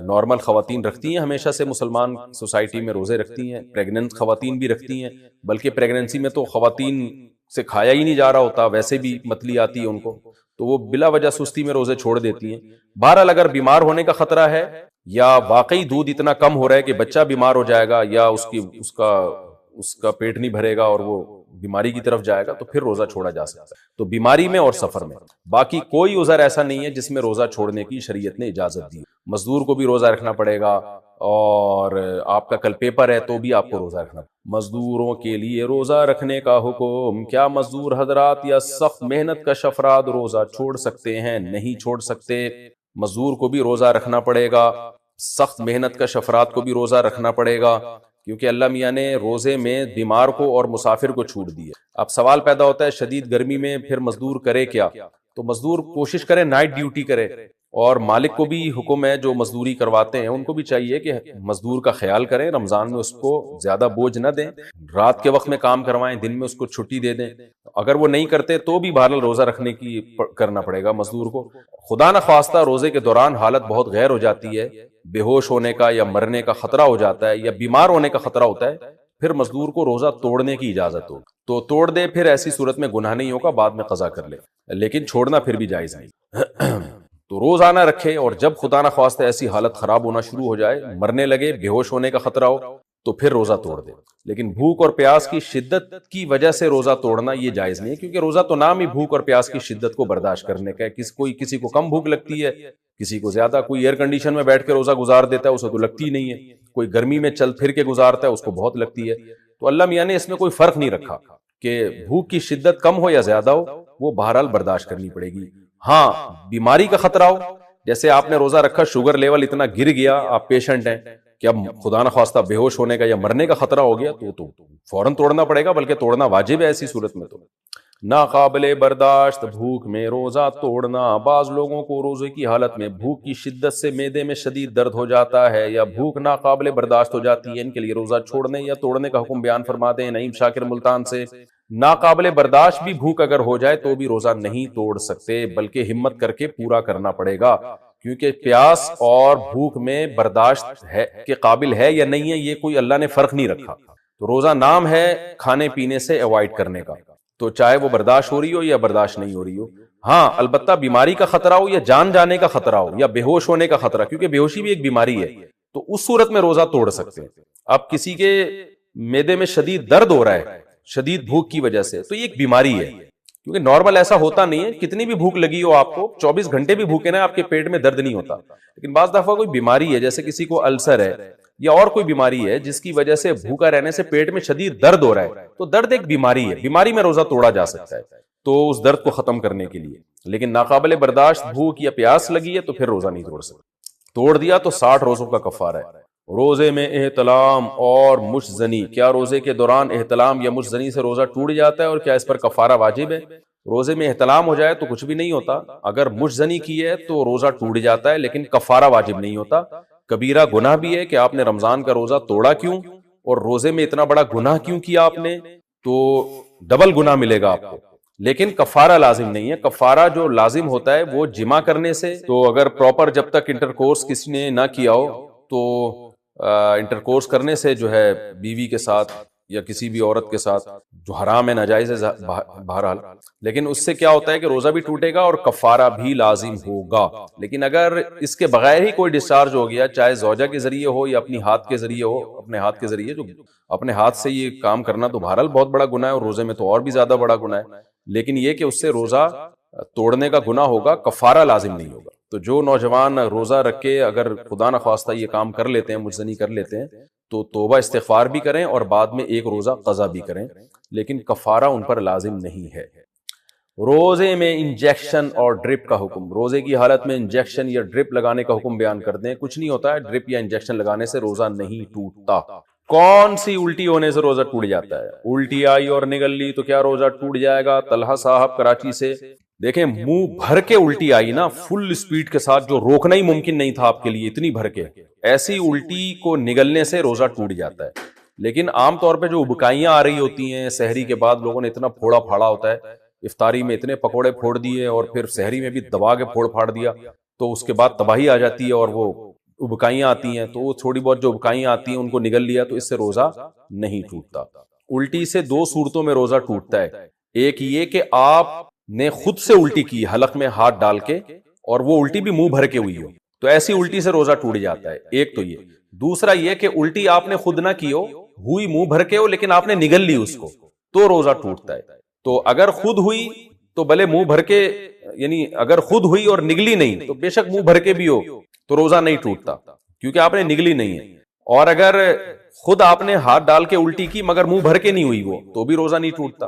نارمل خواتین رکھتی ہیں ہمیشہ سے, مسلمان سوسائٹی میں روزے رکھتی ہیں. پریگننٹ خواتین بھی رکھتی ہیں, بلکہ پریگننسی میں تو خواتین سے کھایا ہی نہیں جا رہا ہوتا, ویسے بھی متلی آتی ہے ان کو, تو وہ بلا وجہ سستی میں روزے چھوڑ دیتی ہیں. بہرحال اگر بیمار ہونے کا خطرہ ہے یا واقعی دودھ اتنا کم ہو رہا ہے کہ بچہ بیمار ہو جائے گا یا اس کا پیٹ نہیں بھرے گا اور وہ بیماری کی طرف جائے گا، تو پھر روزہ چھوڑا جا سکتا ہے۔ تو بیماری میں اور سفر میں، باقی کوئی عذر ایسا نہیں ہے جس میں روزہ چھوڑنے کی شریعت نے اجازت دی۔ مزدور کو بھی روزہ رکھنا پڑے گا، اور آپ کا کل پیپر ہے تو بھی آپ کو روزہ رکھنا۔ مزدوروں کے لیے روزہ رکھنے کا حکم، کیا مزدور حضرات یا سخت محنت کش افراد روزہ چھوڑ سکتے ہیں؟ نہیں چھوڑ سکتے۔ مزدور کو بھی روزہ رکھنا پڑے گا، سخت محنت کش افراد کو بھی روزہ رکھنا پڑے گا، کیونکہ اللہ میاں نے روزے میں بیمار کو اور مسافر کو چھوٹ دی ہے۔ اب سوال پیدا ہوتا ہے شدید گرمی میں پھر مزدور کرے کیا؟ تو مزدور کوشش کرے نائٹ ڈیوٹی کرے، اور مالک کو بھی حکم ہے جو مزدوری کرواتے ہیں ان کو بھی چاہیے کہ مزدور کا خیال کریں، رمضان میں اس کو زیادہ بوجھ نہ دیں، رات کے وقت میں کام کروائیں، دن میں اس کو چھٹی دے دیں۔ اگر وہ نہیں کرتے تو بھی بہرحال روزہ رکھنے کی کرنا پڑے گا مزدور کو۔ خدا نہ خواستہ روزے کے دوران حالت بہت غیر ہو جاتی ہے، بے ہوش ہونے کا یا مرنے کا خطرہ ہو جاتا ہے یا بیمار ہونے کا خطرہ ہوتا ہے، پھر مزدور کو روزہ توڑنے کی اجازت ہو تو توڑ دے، پھر ایسی صورت میں گناہ نہیں ہوگا، بعد میں قضا کر لے، لیکن چھوڑنا پھر بھی جائز نہیں۔ تو روزانہ رکھے، اور جب خدا نہ خواستہ ایسی حالت خراب ہونا شروع ہو جائے، مرنے لگے، بے ہوش ہونے کا خطرہ ہو، تو پھر روزہ توڑ دے۔ لیکن بھوک اور پیاس کی شدت کی وجہ سے روزہ توڑنا یہ جائز نہیں ہے، کیونکہ روزہ تو نام ہی بھوک اور پیاس کی شدت کو برداشت کرنے کا ہے۔ کسی کو کم بھوک لگتی ہے، کسی کو زیادہ، کوئی ایئر کنڈیشن میں بیٹھ کے روزہ گزار دیتا ہے اسے تو لگتی نہیں ہے، کوئی گرمی میں چل پھر کے گزارتا ہے اس کو بہت لگتی ہے۔ تو اللہ میاں نے اس میں کوئی فرق نہیں رکھا کہ بھوک کی شدت کم ہو یا زیادہ ہو، وہ بہرحال برداشت کرنی پڑے گی۔ ہاں بیماری کا خطرہ ہو، جیسے آپ نے روزہ رکھا، شوگر لیول اتنا گر گیا، آپ پیشنٹ ہیں کہ اب خدا نہ خواستہ بے ہوش ہونے کا یا مرنے کا خطرہ ہو گیا، تو فوراً توڑنا پڑے گا، بلکہ توڑنا واجب ہے ایسی صورت میں۔ تو ناقابل برداشت بھوک میں روزہ توڑنا، بعض لوگوں کو روزے کی حالت میں بھوک کی شدت سے معدے میں شدید درد ہو جاتا ہے یا بھوک ناقابل برداشت ہو جاتی ہے، ان کے لیے روزہ چھوڑنے یا توڑنے کا حکم بیان فرما دیں نعیم شاکر ملتان سے۔ ناقابل برداشت بھی بھوک اگر ہو جائے تو بھی روزہ نہیں توڑ سکتے، بلکہ ہمت کر کے پورا کرنا پڑے گا، کیونکہ پیاس اور بھوک میں برداشت ہے کے قابل ہے یا نہیں ہے، یہ کوئی اللہ نے فرق نہیں رکھا۔ تو روزہ نام ہے کھانے پینے سے اوائڈ کرنے کا، تو چاہے وہ برداشت ہو رہی ہو یا برداشت نہیں ہو رہی ہو۔ ہاں البتہ بیماری کا خطرہ ہو یا جان جانے کا خطرہ ہو یا بے ہوش ہونے کا خطرہ، کیونکہ بے ہوشی بھی ایک بیماری ہے، تو اس صورت میں روزہ توڑ سکتے ہیں۔ اب کسی کے معدے میں شدید درد ہو رہا ہے شدید بھوک کی وجہ سے، تو یہ ایک بیماری ہے، کیونکہ نارمل ایسا ہوتا نہیں ہے، کتنی بھی بھوک لگی ہو آپ کو، 24 گھنٹے بھی بھوکے نہ آپ کے پیٹ میں درد نہیں ہوتا، لیکن بعض دفعہ کوئی بیماری ہے، جیسے کسی کو السر ہے یا اور کوئی بیماری ہے جس کی وجہ سے بھوکا رہنے سے پیٹ میں شدید درد ہو رہا ہے، تو درد ایک بیماری ہے، بیماری میں روزہ توڑا جا سکتا ہے تو اس درد کو ختم کرنے کے لیے، لیکن ناقابل برداشت بھوک یا پیاس لگی ہے تو پھر روزہ نہیں توڑ سکتا۔ توڑ دیا تو 60 روزوں کا کفارہ ہے۔ روزے میں احتلام اور مشزنی، کیا روزے کے دوران احتلام یا مشزنی سے روزہ ٹوٹ جاتا ہے اور کیا اس پر کفارہ واجب ہے؟ روزے میں احتلام ہو جائے تو کچھ بھی نہیں ہوتا، اگر مشزنی کی ہے تو روزہ ٹوٹ جاتا ہے لیکن کفارہ واجب نہیں ہوتا۔ کبیرہ گناہ بھی ہے کہ آپ نے رمضان کا روزہ توڑا کیوں، اور روزے میں اتنا بڑا گناہ کیوں کیا آپ نے، تو ڈبل گناہ ملے گا آپ کو، لیکن کفارہ لازم نہیں ہے۔ کفارہ جو لازم ہوتا ہے وہ جمع کرنے سے، تو اگر پراپر جب تک انٹرکورس کسی نے نہ کیا ہو تو انٹرکورس کرنے سے جو ہے بیوی کے ساتھ یا کسی بھی عورت کے ساتھ جو حرام ہے، ناجائز ہے بہرحال، لیکن اس سے کیا ہوتا ہے کہ روزہ بھی ٹوٹے گا اور کفارہ بھی لازم ہوگا۔ لیکن اگر اس کے بغیر ہی کوئی ڈسچارج ہو گیا، چاہے زوجہ کے ذریعے ہو یا اپنی ہاتھ کے ذریعے ہو، اپنے ہاتھ کے ذریعے، جو اپنے ہاتھ سے یہ کام کرنا تو بہرحال بہت بڑا گناہ ہے، اور روزے میں تو اور بھی زیادہ بڑا گناہ ہے، لیکن یہ کہ اس سے روزہ توڑنے کا گناہ ہوگا، کفارہ لازم نہیں ہوگا۔ تو جو نوجوان روزہ رکھ کے اگر خدا نہ خواستہ یہ کام کر لیتے ہیں، مجزنی کر لیتے ہیں، تو توبہ استغفار بھی کریں اور بعد میں ایک روزہ قضا بھی کریں، لیکن کفارہ ان پر لازم نہیں ہے۔ روزے میں انجیکشن اور ڈرپ کا حکم، روزے کی حالت میں انجیکشن یا ڈرپ لگانے کا حکم بیان کر دیں۔ کچھ نہیں ہوتا ہے، ڈرپ یا انجیکشن لگانے سے روزہ نہیں ٹوٹتا۔ کون سی الٹی ہونے سے روزہ ٹوٹ جاتا ہے؟ الٹی آئی اور نگل لی تو کیا روزہ ٹوٹ جائے گا؟ طلحہ صاحب کراچی سے، دیکھیں منہ بھر کے الٹی آئی نا، فل سپیڈ کے ساتھ، جو روکنا ہی ممکن نہیں تھا آپ کے لیے، اتنی بھر کے، ایسی الٹی کو نگلنے سے روزہ ٹوٹ جاتا ہے۔ لیکن عام طور پہ جو ابکائیاں آ رہی ہوتی ہیں سحری کے بعد، لوگوں نے اتنا پھوڑا پھاڑا ہوتا ہے، افطاری میں اتنے پکوڑے پھوڑ دیے اور پھر سحری میں بھی دبا کے پھوڑ پھاڑ دیا، تو اس کے بعد تباہی آ جاتی ہے اور وہ ابکائیاں آتی ہیں، تو وہ تھوڑی بہت جو ابکائیاں آتی ہیں ان کو نگل لیا تو اس سے روزہ نہیں ٹوٹتا۔ الٹی سے 2 صورتوں میں روزہ ٹوٹتا ہے، ایک یہ کہ آپ نے خود سے الٹی کی حلق میں ہاتھ ڈال کے، اور وہ الٹی بھی منہ بھر کے ہوئی ہو، تو ایسی الٹی سے روزہ ٹوٹ جاتا ہے. ایک تو یہ. دوسرا یہ کہ الٹی آپ نے خود نہ کی ہو, ہوئی منہ بھر کے ہو, لیکن آپ نے نگل لی اس کو, تو روزہ ٹوٹتا ہے. تو اگر خود ہوئی تو بھلے منہ بھر کے, یعنی اگر خود ہوئی اور نگلی نہیں تو بے شک منہ بھر کے بھی ہو تو روزہ نہیں ٹوٹتا, کیونکہ آپ نے نگلی نہیں ہے. اور اگر خود آپ نے ہاتھ ڈال کے الٹی کی مگر منہ بھر کے نہیں ہوئی وہ, تو بھی روزہ نہیں ٹوٹتا.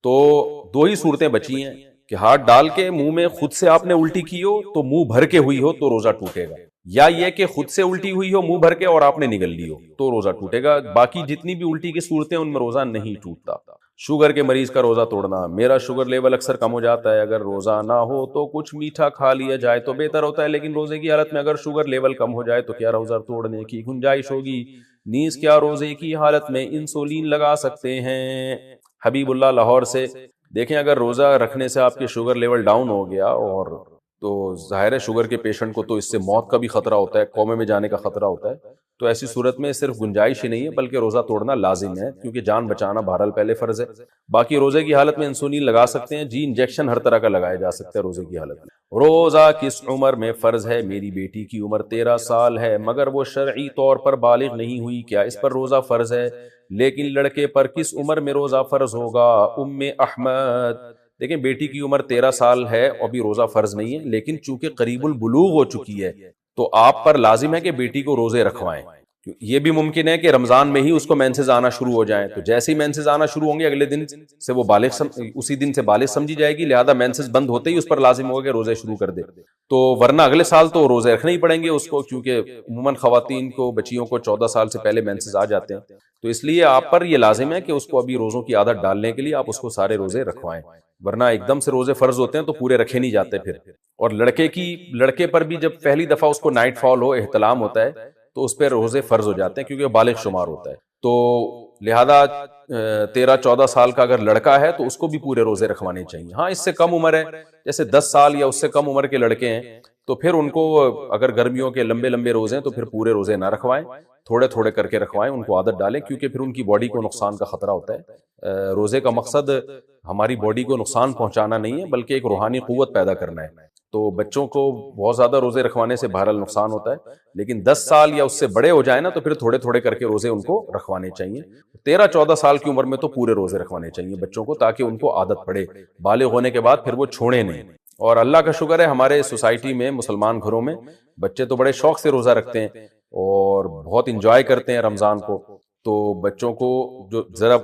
تو دو ہی صورتیں بچی ہیں کہ ہاتھ ڈال کے منہ میں خود سے آپ نے الٹی کی ہو تو منہ بھر کے ہوئی ہو تو روزہ ٹوٹے گا, یا یہ کہ خود سے الٹی ہوئی ہو منہ بھر کے اور آپ نے نگل لی ہو تو روزہ ٹوٹے گا. باقی جتنی بھی الٹی کی صورتیں ان میں روزہ نہیں ٹوٹتا. شوگر کے مریض کا روزہ توڑنا, میرا شوگر لیول اکثر کم ہو جاتا ہے, اگر روزہ نہ ہو تو کچھ میٹھا کھا لیا جائے تو بہتر ہوتا ہے, لیکن روزے کی حالت میں اگر شوگر لیول کم ہو جائے تو کیا روزہ توڑنے کی گنجائش ہوگی؟ نیز کیا روزے کی حالت میں انسولین لگا سکتے ہیں؟ حبیب اللہ لاہور سے. دیکھیں اگر روزہ رکھنے سے آپ کے شوگر لیول ڈاؤن ہو گیا, اور تو ظاہر ہے شوگر کے پیشنٹ کو تو اس سے موت کا بھی خطرہ ہوتا ہے, کومے میں جانے کا خطرہ ہوتا ہے, تو ایسی صورت میں صرف گنجائش ہی نہیں ہے بلکہ روزہ توڑنا لازم ہے, کیونکہ جان بچانا بہرحال پہلے فرض ہے. باقی روزے کی حالت میں انسولین لگا سکتے ہیں جی, انجیکشن ہر طرح کا لگایا جا سکتا ہے روزے کی حالت میں. روزہ کس عمر میں فرض ہے؟ میری بیٹی کی عمر 13 سال ہے مگر وہ شرعی طور پر بالغ نہیں ہوئی, کیا اس پر روزہ فرض ہے؟ لیکن لڑکے پر کس عمر میں روزہ فرض ہوگا؟ ام احمد. دیکھیں بیٹی کی عمر 13 سال ہے, ابھی روزہ فرض نہیں ہے, لیکن چونکہ قریب البلوغ ہو چکی ہے تو آپ پر لازم ہے کہ بیٹی کو روزے رکھوائیں. یہ بھی ممکن ہے کہ رمضان میں ہی اس کو مینسز آنا شروع ہو جائیں, تو جیسے ہی مینسز آنا شروع ہوں گے اگلے دن سے وہ اسی دن سے بالغ سمجھی جائے گی, لہذا مینسز بند ہوتے ہی اس پر لازم ہوگا کہ روزے شروع کر دے. تو ورنہ اگلے سال تو روزے رکھنے ہی پڑیں گے اس کو, کیونکہ عموماً خواتین کو, بچیوں کو 14 سال سے پہلے مینسز آ جاتے ہیں. تو اس لیے آپ پر یہ لازم ہے کہ اس کو ابھی روزوں کی عادت ڈالنے کے لیے آپ اس کو سارے روزے رکھوائیں, ورنہ ایک دم سے روزے فرض ہوتے ہیں تو پورے رکھے نہیں جاتے پھر. اور لڑکے پر بھی جب پہلی دفعہ اس کو نائٹ فال ہو, احتلام ہوتا ہے, تو اس پہ روزے فرض ہو جاتے ہیں کیونکہ بالغ شمار ہوتا ہے. تو لہذا 13-14 سال کا اگر لڑکا ہے تو اس کو بھی پورے روزے رکھوانے چاہیے. ہاں اس سے کم عمر ہے, جیسے 10 سال یا اس سے کم عمر کے لڑکے ہیں, تو پھر ان کو اگر گرمیوں کے لمبے لمبے روزے ہیں تو پھر پورے روزے نہ رکھوائیں, تھوڑے تھوڑے کر کے رکھوائیں, ان کو عادت ڈالیں, کیونکہ پھر ان کی باڈی کو نقصان کا خطرہ ہوتا ہے. روزے کا مقصد ہماری باڈی کو نقصان پہنچانا نہیں ہے بلکہ ایک روحانی قوت پیدا کرنا ہے. تو بچوں کو بہت زیادہ روزے رکھوانے سے بہرحال نقصان ہوتا ہے, لیکن 10 سال یا اس سے بڑے ہو جائیں نا تو پھر تھوڑے تھوڑے کر کے روزے ان کو رکھوانے چاہیے. 13-14 سال کی عمر میں تو پورے روزے رکھوانے چاہیے بچوں کو, تاکہ ان کو عادت پڑے, بالغ ہونے کے بعد پھر وہ چھوڑیں نہیں. اور اللہ کا شکر ہے ہمارے سوسائٹی میں, مسلمان گھروں میں بچے تو بڑے شوق سے روزہ رکھتے ہیں اور بہت انجوائے کرتے ہیں رمضان کو. تو بچوں کو, جو ذرا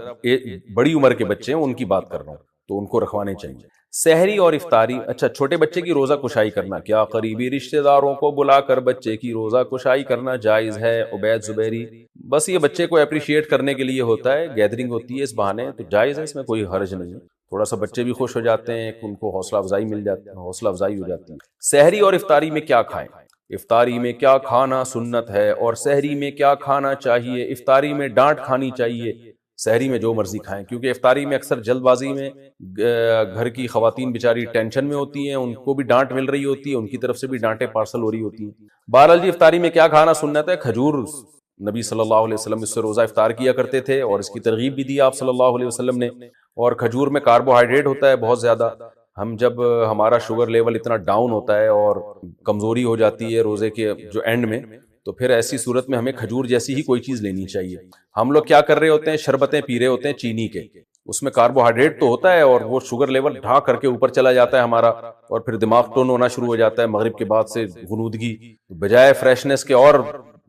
بڑی عمر کے بچے ہیں ان کی بات کر رہا ہوں, تو ان کو رکھوانے چاہیے. سحری اور افطاری, اچھا چھوٹے بچے کی روزہ کشائی کرنا, کیا قریبی رشتہ داروں کو بلا کر بچے کی روزہ کشائی کرنا جائز ہے؟ عبید زبیری. بس یہ بچے کو اپریشیٹ کرنے کے لیے ہوتا ہے, گیدرنگ ہوتی ہے اس بہانے, تو جائز ہے, اس میں کوئی حرج نہیں ہے. تھوڑا سا بچے بھی خوش ہو جاتے ہیں, ان کو حوصلہ افزائی ہو جاتی ہے. سحری اور افطاری میں کیا کھائیں؟ افطاری میں کیا کھانا سنت ہے اور سحری میں کیا کھانا چاہیے؟ افطاری میں ڈانٹ کھانی چاہیے, سحری میں جو مرضی کھائیں, کیونکہ افطاری میں اکثر جلد بازی میں گھر کی خواتین بیچاری ٹینشن میں ہوتی ہیں, ان کو بھی ڈانٹ مل رہی ہوتی ہے, ان کی طرف سے بھی ڈانٹیں پارسل ہو رہی ہوتی ہیں. بہرحال جی افطاری میں کیا کھانا سنت ہے؟ کھجور, نبی صلی اللہ علیہ وسلم اس سے روزہ افطار کیا کرتے تھے اور اس کی ترغیب بھی دی آپ صلی اللہ علیہ وسلم نے. اور کھجور میں کاربوہائیڈریٹ ہوتا ہے بہت زیادہ. ہم جب ہمارا شوگر لیول اتنا ڈاؤن ہوتا ہے اور کمزوری ہو جاتی ہے روزے کے جو اینڈ میں, تو پھر ایسی صورت میں ہمیں کھجور جیسی ہی کوئی چیز لینی چاہیے. ہم لوگ کیا کر رہے ہوتے ہیں, شربتیں پی رہے ہوتے ہیں چینی کے, اس میں کاربوہائیڈریٹ تو ہوتا ہے اور وہ شوگر لیول ڈھا کر کے اوپر چلا جاتا ہے ہمارا, اور پھر دماغ ٹون ہونا شروع ہو جاتا ہے مغرب کے بعد سے, غنودگی بجائے فریشنس کے اور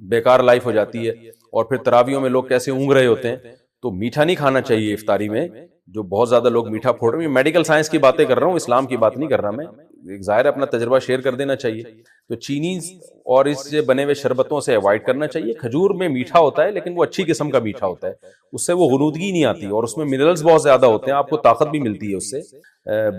بیکار لائف ہو جاتی ہے. اور پھر تراویوں میں لوگ کیسے اونگ رہے ہوتے ہیں. تو میٹھا نہیں کھانا چاہیے افطاری میں, جو بہت زیادہ لوگ میٹھا پھوڑ رہے ہیں. میڈیکل سائنس کی باتیں کر رہا ہوں, اسلام کی بات نہیں کر رہا میں, ایک ظاہر اپنا تجربہ شیئر کر دینا چاہیے. تو چینی اور اس سے بنے ہوئے شربتوں سے اوائڈ کرنا چاہیے. کھجور میں میٹھا ہوتا ہے لیکن وہ اچھی قسم کا میٹھا ہوتا ہے, اس سے وہ غنودگی نہیں آتی, اور اس میں منرلز بہت زیادہ ہوتے ہیں, آپ کو طاقت بھی ملتی ہے اس سے,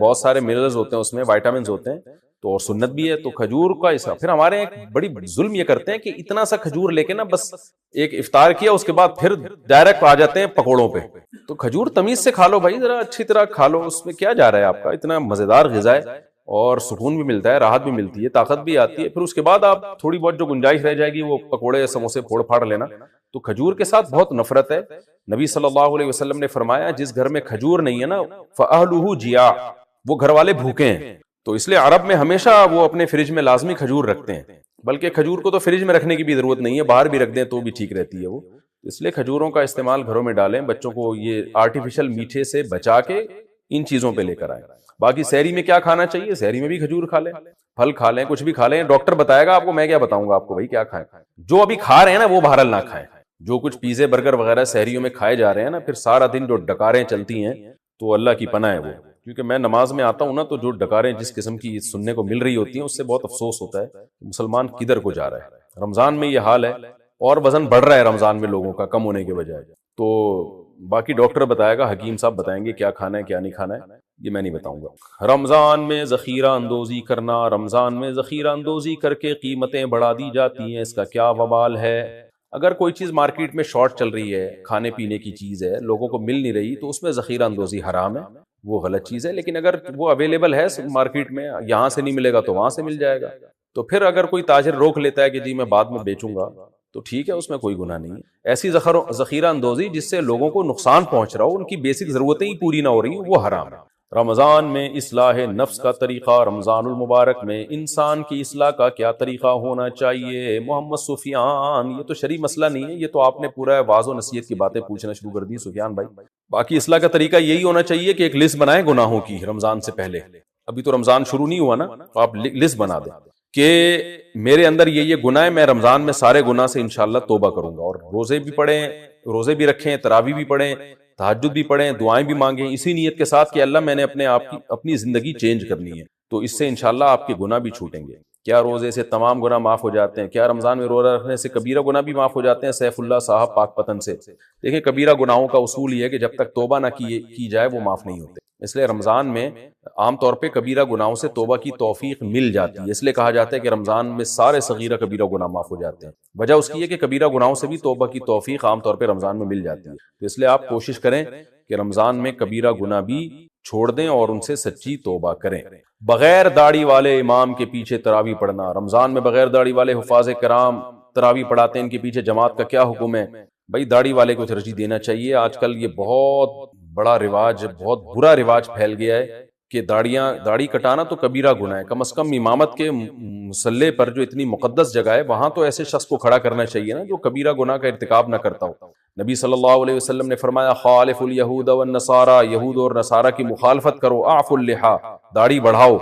بہت سارے منرلز ہوتے ہیں اس میں, وائٹامنز ہوتے ہیں, تو اور سنت بھی ہے. تو کھجور کا ایسا, پھر ہمارے ایک بڑی ظلم یہ کرتے ہیں کہ اتنا سا کھجور لے کے نا بس ایک افطار کیا, اس کے بعد پھر ڈائریکٹ آ جاتے ہیں پکوڑوں پہ. تو کھجور تمیز سے کھا لو بھائی, ذرا اچھی طرح کھا لو, اس میں کیا جا رہا ہے آپ کا, اتنا مزیدار غذا ہے اور سکون بھی ملتا ہے, راحت بھی ملتی ہے, طاقت بھی آتی ہے. پھر اس کے بعد آپ تھوڑی بہت جو گنجائش رہ جائے گی وہ پکوڑے سموسے پھوڑ پھاڑ لینا. تو کھجور کے ساتھ بہت نفرت ہے. نبی صلی اللہ علیہ وسلم نے فرمایا جس گھر میں کھجور نہیں ہے نا فَأَهْلُهُ جِيَاعٌ, وہ گھر والے بھوکے ہیں. تو اس لیے عرب میں ہمیشہ وہ اپنے فریج میں لازمی کھجور رکھتے ہیں. بلکہ کھجور کو تو فریج میں رکھنے کی بھی ضرورت نہیں ہے، باہر بھی رکھ دیں تو بھی ٹھیک رہتی ہے وہ. اس لیے کھجوروں کا استعمال گھروں میں ڈالیں، بچوں کو یہ آرٹیفیشل میٹھے سے بچا کے ان چیزوں پہ لے کر آئیں. باقی سحری میں کیا کھانا چاہیے؟ سحری میں بھی کھجور کھا لیں، پھل کھا لیں، کچھ بھی کھا لیں. ڈاکٹر بتائے گا آپ کو، میں کیا بتاؤں گا آپ کو بھائی کیا کھائیں. جو ابھی کھا رہے ہیں نا وہ بہرحال نہ کھائیں. جو کچھ پیزے برگر وغیرہ سحریوں میں کھائے جا رہے ہیں نا، پھر سارا دن جو ڈکاریں چلتی ہیں تو اللہ کی پناہ ہے وہ. کیونکہ میں نماز میں آتا ہوں نا، تو جو ڈکاریں جس قسم کی سننے کو مل رہی ہوتی ہیں اس سے بہت افسوس ہوتا ہے مسلمان کدھر کو جا رہا ہے. رمضان میں یہ حال ہے، اور وزن بڑھ رہا ہے رمضان میں لوگوں کا کم ہونے کے بجائے. تو باقی ڈاکٹر بتائے گا، حکیم صاحب بتائیں گے کیا کھانا ہے کیا نہیں کھانا ہے، یہ میں نہیں بتاؤں گا. رمضان میں ذخیرہ اندوزی کرنا، رمضان میں ذخیرہ اندوزی کر کے قیمتیں بڑھا دی جاتی ہیں، اس کا کیا وبال ہے؟ اگر کوئی چیز مارکیٹ میں شارٹ چل رہی ہے، کھانے پینے کی چیز ہے، لوگوں کو مل نہیں رہی، تو اس میں ذخیرہ اندوزی حرام ہے، وہ غلط چیز ہے. لیکن اگر وہ اویلیبل ہے مارکیٹ میں، یہاں سے نہیں ملے گا تو وہاں سے مل جائے گا، تو پھر اگر کوئی تاجر روک لیتا ہے کہ جی میں بعد میں بیچوں گا تو ٹھیک ہے، اس میں کوئی گناہ نہیں ہے. ایسی ذخیرہ اندوزی جس سے لوگوں کو نقصان پہنچ رہا ہو، ان کی بیسک ضرورتیں ہی پوری نہ ہو رہی، وہ حرام ہے. رمضان میں اصلاح نفس کا طریقہ، رمضان المبارک میں انسان کی اصلاح کا کیا طریقہ ہونا چاہیے؟ محمد سفیان، یہ تو شرعی مسئلہ نہیں ہے، یہ تو آپ نے پورا واعظ و نصیحت کی باتیں پوچھنا شروع کر دی سفیان بھائی. باقی اصلاح کا طریقہ یہی ہونا چاہیے کہ ایک لسٹ بنائیں گناہوں کی رمضان سے پہلے. ابھی تو رمضان شروع نہیں ہوا نا، تو آپ لسٹ بنا دیں کہ میرے اندر یہ گناہ ہے، میں رمضان میں سارے گناہ سے انشاءاللہ توبہ کروں گا. اور روزے بھی پڑھیں، روزے بھی رکھیں، تراویح بھی پڑھیں، تہجد بھی پڑھیں، دعائیں بھی مانگیں، اسی نیت کے ساتھ کہ اللہ میں نے اپنی زندگی چینج کرنی ہے. تو اس سے انشاءاللہ آپ کے گناہ بھی چھوٹیں گے. کیا روزے سے تمام گناہ معاف ہو جاتے ہیں؟ کیا رمضان میں روزہ رکھنے سے کبیرہ گناہ بھی معاف ہو جاتے ہیں؟ سیف اللہ صاحب پاک پتن سے دیکھیں، کبیرہ گناہوں کا اصول یہ ہے کہ جب تک توبہ نہ کی جائے وہ معاف نہیں ہوتے. اس لیے رمضان میں عام طور پہ کبیرہ گناہوں سے توبہ کی توفیق مل جاتی ہے. اس لیے کہا جاتا ہے کہ رمضان میں سارے صغیرہ کبیرہ گناہ معاف ہو جاتے ہیں. وجہ اس کی ہے کہ کبیرہ گناہوں سے بھی توبہ کی توفیق عام طور پہ رمضان میں مل جاتی ہے. تو اس لیے آپ کوشش کریں کہ رمضان میں کبیرہ گناہ بھی چھوڑ دیں اور ان سے سچی توبہ کریں. بغیر داڑھی والے امام کے پیچھے تراویح پڑھنا، رمضان میں بغیر داڑھی والے حفاظ کرام تراویح پڑھاتے ہیں، ان کے پیچھے جماعت کا کیا حکم ہے؟ بھائی داڑھی والے کو ترجیح دینا چاہیے. آج کل یہ بہت بڑا رواج، بہت برا رواج پھیل گیا ہے کہ داڑھی کٹانا تو کبیرہ گناہ ہے. کم از کم امامت کے مصلے پر جو اتنی مقدس جگہ ہے وہاں تو ایسے شخص کو کھڑا کرنا چاہیے نا جو کبیرہ گناہ کا ارتکاب نہ کرتا ہو. نبی صلی اللہ علیہ وسلم نے فرمایا خالف الیہود والنصارى، یہود اور نصارہ کی مخالفت کرو، اعفوا اللحى، داڑھی بڑھاؤ.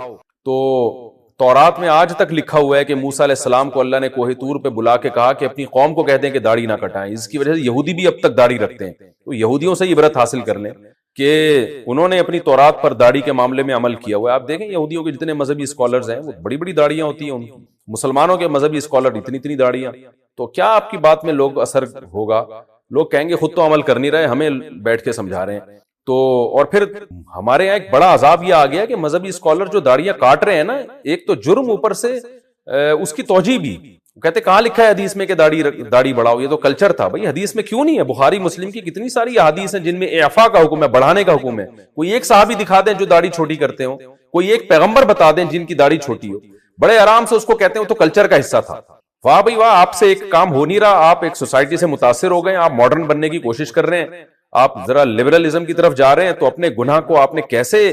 تو تورات میں آج تک لکھا ہوا ہے کہ موسیٰ علیہ السلام کو اللہ نے کوہ طور پہ بلا کے کہا کہ اپنی قوم کو کہہ دیں کہ داڑھی نہ کٹائیں. اس کی وجہ سے یہودی بھی اب تک داڑھی رکھتے ہیں. تو یہودیوں سے عبرت حاصل کر لیں کہ انہوں نے اپنی تورات پر داڑھی کے معاملے میں عمل کیا ہوا ہے. آپ دیکھیں یہودیوں کے جتنے مذہبی اسکالرز ہیں وہ بڑی بڑی داڑیاں ہوتی ہیں ان کی. مسلمانوں کے مذہبی اسکالر اتنی داڑیاں. تو کیا آپ کی بات میں لوگ اثر ہوگا؟ لوگ کہیں گے خود تو عمل کر نہیں رہے، ہمیں بیٹھ کے سمجھا رہے ہیں. تو اور پھر ہمارے یہاں ایک بڑا عذاب یہ آ گیا کہ مذہبی اسکالر جو داڑیاں کاٹ رہے ہیں نا، ایک تو جرم اوپر سے اس کی توجیہ بھی. کہتے کہاں لکھا ہے حدیث میں کہ داڑھی بڑھاؤ؟ یہ تو کلچر تھا. بھائی حدیث میں کیوں نہیں ہے؟ بخاری مسلم کی کتنی ساری احادیث ہیں جن میں اعفاء کا حکم ہے، بڑھانے کا حکم ہے. کوئی ایک صحابی دکھا دیں جو داڑھی چھوٹی کرتے ہوں، کوئی ایک پیغمبر بتا دیں جن کی داڑھی چھوٹی ہو. بڑے آرام سے اس کو کہتے ہیں وہ تو کلچر کا حصہ تھا. واہ بھائی واہ، آپ سے ایک کام ہو نہیں رہا، آپ ایک سوسائٹی سے متاثر ہو گئے، آپ ماڈرن بننے کی کوشش کر رہے ہیں، آپ ذرا لبرلزم کی طرف جا رہے ہیں. تو اپنے گناہ کو آپ نے کیسے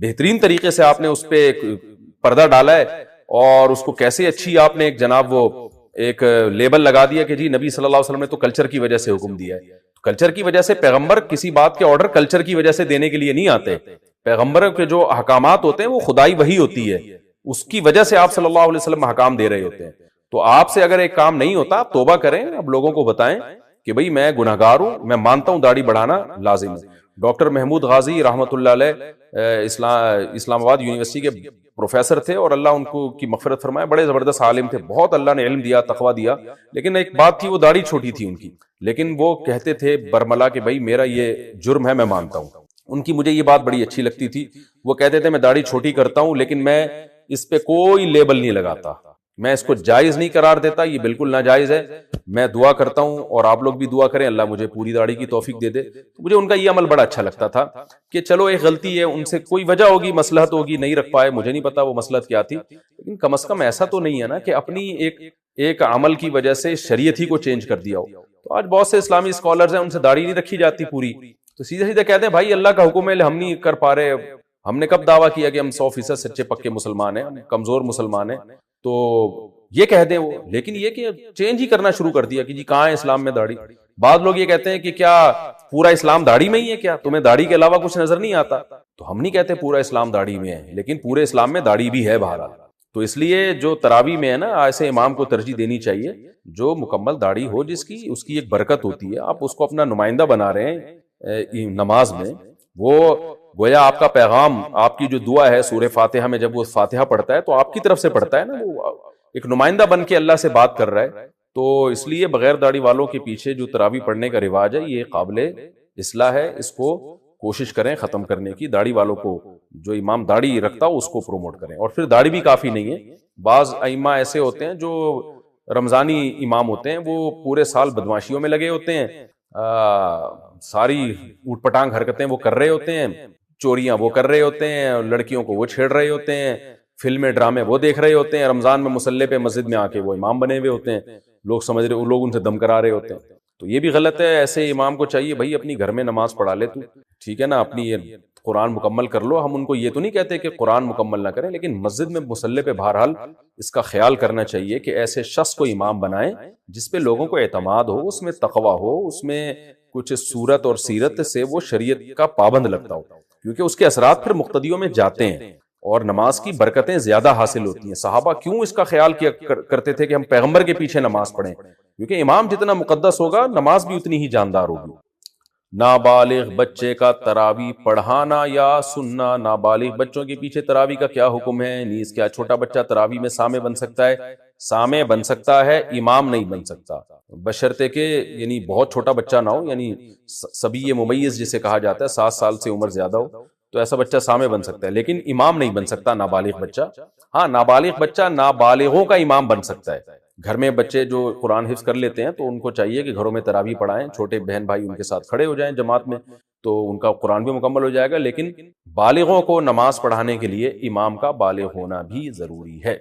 بہترین طریقے سے آپ نے اس پہ پردہ ڈالا ہے، اور اس کو کیسے اچھی آپ نے ایک جناب وہ ایک لیبل لگا دیا کہ جی نبی صلی اللہ علیہ وسلم نے تو کلچر کی وجہ سے حکم دیا ہے. کلچر کی وجہ سے پیغمبر کسی بات کے آرڈر کلچر کی وجہ سے دینے کے لیے نہیں آتے. پیغمبر کے جو احکامات ہوتے ہیں وہ خدائی وحی ہوتی ہے، اس کی وجہ سے آپ صلی اللہ علیہ وسلم احکام دے رہے ہوتے ہیں. تو آپ سے اگر ایک کام نہیں ہوتا آپ توبہ کریں، اب لوگوں کو بتائیں کہ بھئی میں گناہگار ہوں، میں مانتا ہوں داڑھی بڑھانا لازم ہے. ڈاکٹر محمود غازی رحمۃ اللہ علیہ اسلام آباد یونیورسٹی کے پروفیسر تھے، اور اللہ ان کو کی مغفرت فرمائے، بڑے زبردست عالم تھے، بہت اللہ نے علم دیا، تقویٰ دیا. لیکن ایک بات تھی، وہ داڑھی چھوٹی تھی ان کی، لیکن وہ کہتے تھے برملا کہ بھائی میرا یہ جرم ہے، میں مانتا ہوں. ان کی مجھے یہ بات بڑی اچھی لگتی تھی. وہ کہتے تھے میں داڑھی چھوٹی کرتا ہوں لیکن میں اس پہ کوئی لیبل نہیں لگاتا، میں اس کو جائز نہیں قرار دیتا، یہ بالکل ناجائز ہے. میں دعا کرتا ہوں اور آپ لوگ بھی دعا کریں اللہ مجھے پوری داڑھی کی توفیق دے دے. مجھے ان کا یہ عمل بڑا اچھا لگتا تھا کہ چلو ایک غلطی ہے، ان سے کوئی وجہ ہوگی، مصلحت ہوگی، نہیں رکھ پائے، مجھے نہیں پتا وہ مصلحت کیا تھی، لیکن کم از کم ایسا تو نہیں ہے نا کہ اپنی ایک عمل کی وجہ سے شریعت ہی کو چینج کر دیا ہو. تو آج بہت سے اسلامی اسکالرز ہیں، ان سے داڑھی نہیں رکھی جاتی پوری، تو سیدھے سیدھے کہتے ہیں بھائی اللہ کا حکم ہے، ہم نہیں کر پا رہے. ہم نے کب دعویٰ کیا کہ ہم 100% سچے پکے مسلمان ہیں، ہم کمزور مسلمان ہیں؟ تو یہ کہہ دیں وہ، لیکن یہ کہ چینج ہی کرنا شروع کر دیا کہ جی کہاں ہے اسلام میں داڑھی. بعض لوگ یہ کہتے ہیں کہ کیا پورا اسلام داڑھی میں ہی ہے، کیا تمہیں داڑھی کے علاوہ کچھ نظر نہیں آتا؟ تو ہم نہیں کہتے پورا اسلام داڑھی میں ہے، لیکن پورے اسلام میں داڑھی بھی ہے بہرحال. تو اس لیے جو تراویح میں ہے نا، ایسے امام کو ترجیح دینی چاہیے جو مکمل داڑھی ہو، جس کی اس کی ایک برکت ہوتی ہے. آپ اس کو اپنا نمائندہ بنا رہے ہیں نماز میں، وہ گویا آپ کا پیغام، آپ کی جو دعا ہے سورہ فاتحہ میں جب وہ فاتحہ پڑھتا ہے تو آپ کی طرف سے پڑھتا ہے نا، وہ ایک نمائندہ بن کے اللہ سے بات کر رہا ہے. تو اس لیے بغیر داڑھی والوں کے پیچھے جو تراویح پڑھنے کا رواج ہے یہ قابل اصلاح ہے. اس کو کوشش کریں ختم کرنے کی. داڑھی والوں کو، جو امام داڑھی رکھتا ہو اس کو پروموٹ کریں. اور پھر داڑھی بھی کافی نہیں ہے، بعض ائمہ ایسے ہوتے ہیں جو رمضانی امام ہوتے ہیں، وہ پورے سال بدمعاشیوں میں لگے ہوتے ہیں، ساری اوٹ پٹانگ حرکتیں وہ کر رہے ہوتے ہیں، چوریاں وہ کر رہے ہوتے ہیں، لڑکیوں کو وہ چھیڑ رہے ہوتے ہیں، فلمیں ڈرامے وہ دیکھ رہے ہوتے ہیں، رمضان میں مصلی پہ مسجد میں آ کے وہ امام بنے ہوئے ہوتے ہیں، لوگ سمجھ رہے، لوگ ان سے دم کرا رہے ہوتے ہیں. تو یہ بھی غلط ہے. ایسے امام کو چاہیے بھائی اپنی گھر میں نماز پڑھا لے تو، ٹھیک ہے نا، اپنی قرآن مکمل کر لو. ہم ان کو یہ تو نہیں کہتے کہ قرآن مکمل نہ کریں، لیکن مسجد میں مصلی پہ بہرحال اس کا خیال کرنا چاہیے کہ ایسے شخص کو امام بنائیں جس پہ لوگوں کو اعتماد ہو، اس میں تقویٰ ہو، اس میں کچھ صورت اور سیرت سے وہ شریعت کا پابند لگتا ہو، کیونکہ اس کے اثرات پھر مقتدیوں میں جاتے ہیں اور نماز کی برکتیں زیادہ حاصل ہوتی ہیں. صحابہ کیوں اس کا خیال کیا کرتے تھے کہ ہم پیغمبر کے پیچھے نماز پڑھیں؟ کیونکہ امام جتنا مقدس ہوگا نماز بھی اتنی ہی جاندار ہوگی. نابالغ بچے کا تراویح پڑھانا یا سننا. نابالغ بچوں کے پیچھے تراویح کا کیا حکم ہے؟ نیز کیا چھوٹا بچہ تراویح میں سامع بن سکتا ہے؟ سامع بن سکتا ہے، امام نہیں بن سکتا، بشرطے کہ یعنی بہت چھوٹا بچہ نہ ہو، یعنی صبی ممیز جسے کہا جاتا ہے، 7 سال سے عمر زیادہ ہو تو ایسا بچہ سامع بن سکتا ہے، لیکن امام نہیں بن سکتا نابالغ بچہ. ہاں نابالغ بچہ نابالغوں کا امام بن سکتا ہے. گھر میں بچے جو قرآن حفظ کر لیتے ہیں تو ان کو چاہیے کہ گھروں میں تراویح پڑھائیں، چھوٹے بہن بھائی ان کے ساتھ کھڑے ہو جائیں جماعت میں، تو ان کا قرآن بھی مکمل ہو جائے گا. لیکن بالغوں کو نماز پڑھانے کے لیے امام کا بالغ ہونا بھی ضروری ہے.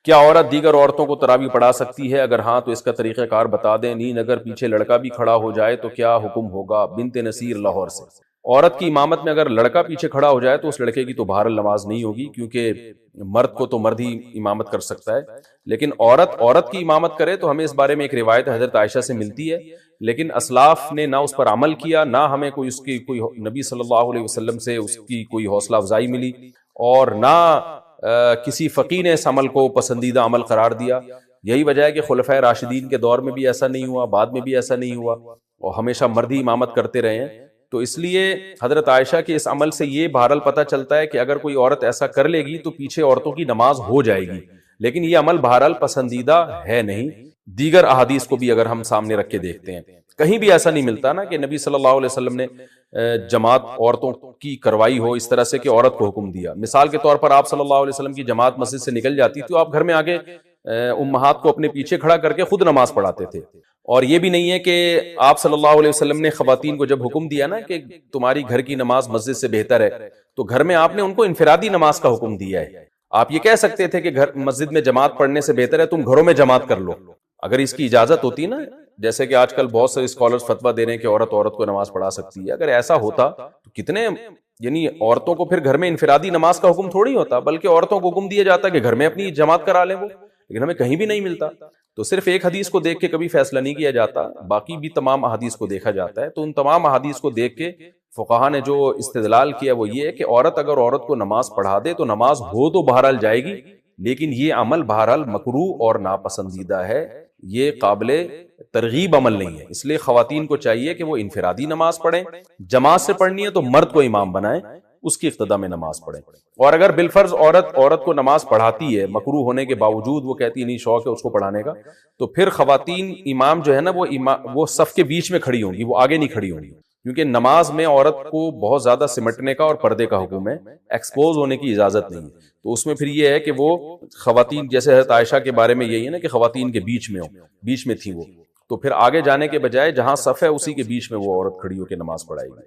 کیا عورت دیگر عورتوں کو تراویح پڑھا سکتی ہے؟ اگر ہاں تو اس کا طریقہ کار بتا دیں. نیند اگر پیچھے لڑکا بھی کھڑا ہو جائے تو کیا حکم ہوگا؟ بنت نصیر لاہور سے. عورت کی امامت میں اگر لڑکا پیچھے کھڑا ہو جائے تو اس لڑکے کی تو بہرحال نماز نہیں ہوگی، کیونکہ مرد کو تو مرد ہی امامت کر سکتا ہے. لیکن عورت کی امامت کرے تو ہمیں اس بارے میں ایک روایت حضرت عائشہ سے ملتی ہے، لیکن اسلاف نے نہ اس پر عمل کیا، نہ ہمیں کوئی اس کی کوئی نبی صلی اللہ علیہ وسلم سے اس کی کوئی حوصلہ افزائی ملی، اور نہ کسی فقیہ نے اس عمل کو پسندیدہ عمل قرار دیا. یہی وجہ ہے کہ خلفائے راشدین کے دور میں بھی ایسا نہیں ہوا، بعد میں بھی ایسا نہیں ہوا، اور ہمیشہ مرد ہی امامت کرتے رہے ہیں. تو اس لیے حضرت عائشہ کے اس عمل سے یہ بہرحال پتہ چلتا ہے کہ اگر کوئی عورت ایسا کر لے گی تو پیچھے عورتوں کی نماز ہو جائے گی، لیکن یہ عمل بہرحال پسندیدہ ہے نہیں. دیگر احادیث کو بھی اگر ہم سامنے رکھ کے دیکھتے ہیں، کہیں بھی ایسا نہیں ملتا نا کہ نبی صلی اللہ علیہ وسلم نے جماعت عورتوں کی کروائی ہو اس طرح سے کہ عورت کو حکم دیا. مثال کے طور پر آپ صلی اللہ علیہ وسلم کی جماعت مسجد سے نکل جاتی تو آپ گھر میں آگے امہات کو اپنے پیچھے کھڑا کر کے خود نماز پڑھاتے تھے. اور یہ بھی نہیں ہے کہ آپ صلی اللہ علیہ وسلم نے خواتین کو جب حکم دیا نا کہ تمہاری گھر کی نماز مسجد سے بہتر ہے، تو گھر میں آپ نے ان کو انفرادی نماز کا حکم دیا ہے. آپ یہ کہہ سکتے تھے کہ گھر مسجد میں جماعت پڑھنے سے بہتر ہے تم گھروں میں جماعت کر لو، اگر اس کی اجازت ہوتی نا، جیسے کہ آج کل بہت سے اسکالرز فتویٰ دے رہے ہیں کہ عورت کو نماز پڑھا سکتی ہے. اگر ایسا ہوتا تو کتنے، یعنی عورتوں کو پھر گھر میں انفرادی نماز کا حکم تھوڑی ہوتا، بلکہ عورتوں کو حکم دیا جاتا کہ گھر میں اپنی جماعت کرا لیں وہ. لیکن ہمیں کہیں بھی نہیں ملتا. تو صرف ایک حدیث کو دیکھ کے کبھی فیصلہ نہیں کیا جاتا، باقی بھی تمام احادیث کو دیکھا جاتا ہے. تو ان تمام احادیث کو دیکھ کے فقہا نے جو استدلال کیا وہ یہ ہے کہ اگر عورت کو نماز پڑھا دے تو نماز ہو تو بہرحال جائے گی، لیکن یہ عمل بہرحال مکروہ اور ناپسندیدہ ہے، یہ قابل ترغیب عمل نہیں ہے. اس لیے خواتین کو چاہیے کہ وہ انفرادی نماز پڑھیں، جماعت سے پڑھنی ہے تو مرد کو امام بنائیں، اس کی اقتداء میں نماز پڑھیں. اور اگر بالفرض عورت کو نماز پڑھاتی ہے مکروہ ہونے کے باوجود، وہ کہتی نہیں شوق ہے اس کو پڑھانے کا، تو پھر خواتین امام جو ہے نا وہ صف کے بیچ میں کھڑی ہوں گی، وہ آگے نہیں کھڑی ہوں گی، کیونکہ نماز میں عورت کو بہت زیادہ سمٹنے کا اور پردے کا حکم ہے، ایکسپوز ہونے کی اجازت نہیں ہے. تو اس میں پھر یہ ہے کہ وہ خواتین، جیسے حضرت عائشہ کے بارے میں یہی ہے نا کہ خواتین کے بیچ میں تھی وہ، تو پھر آگے جانے کے بجائے جہاں صف ہے اسی کے بیچ میں وہ عورت کھڑی ہو کے نماز پڑھائے گی.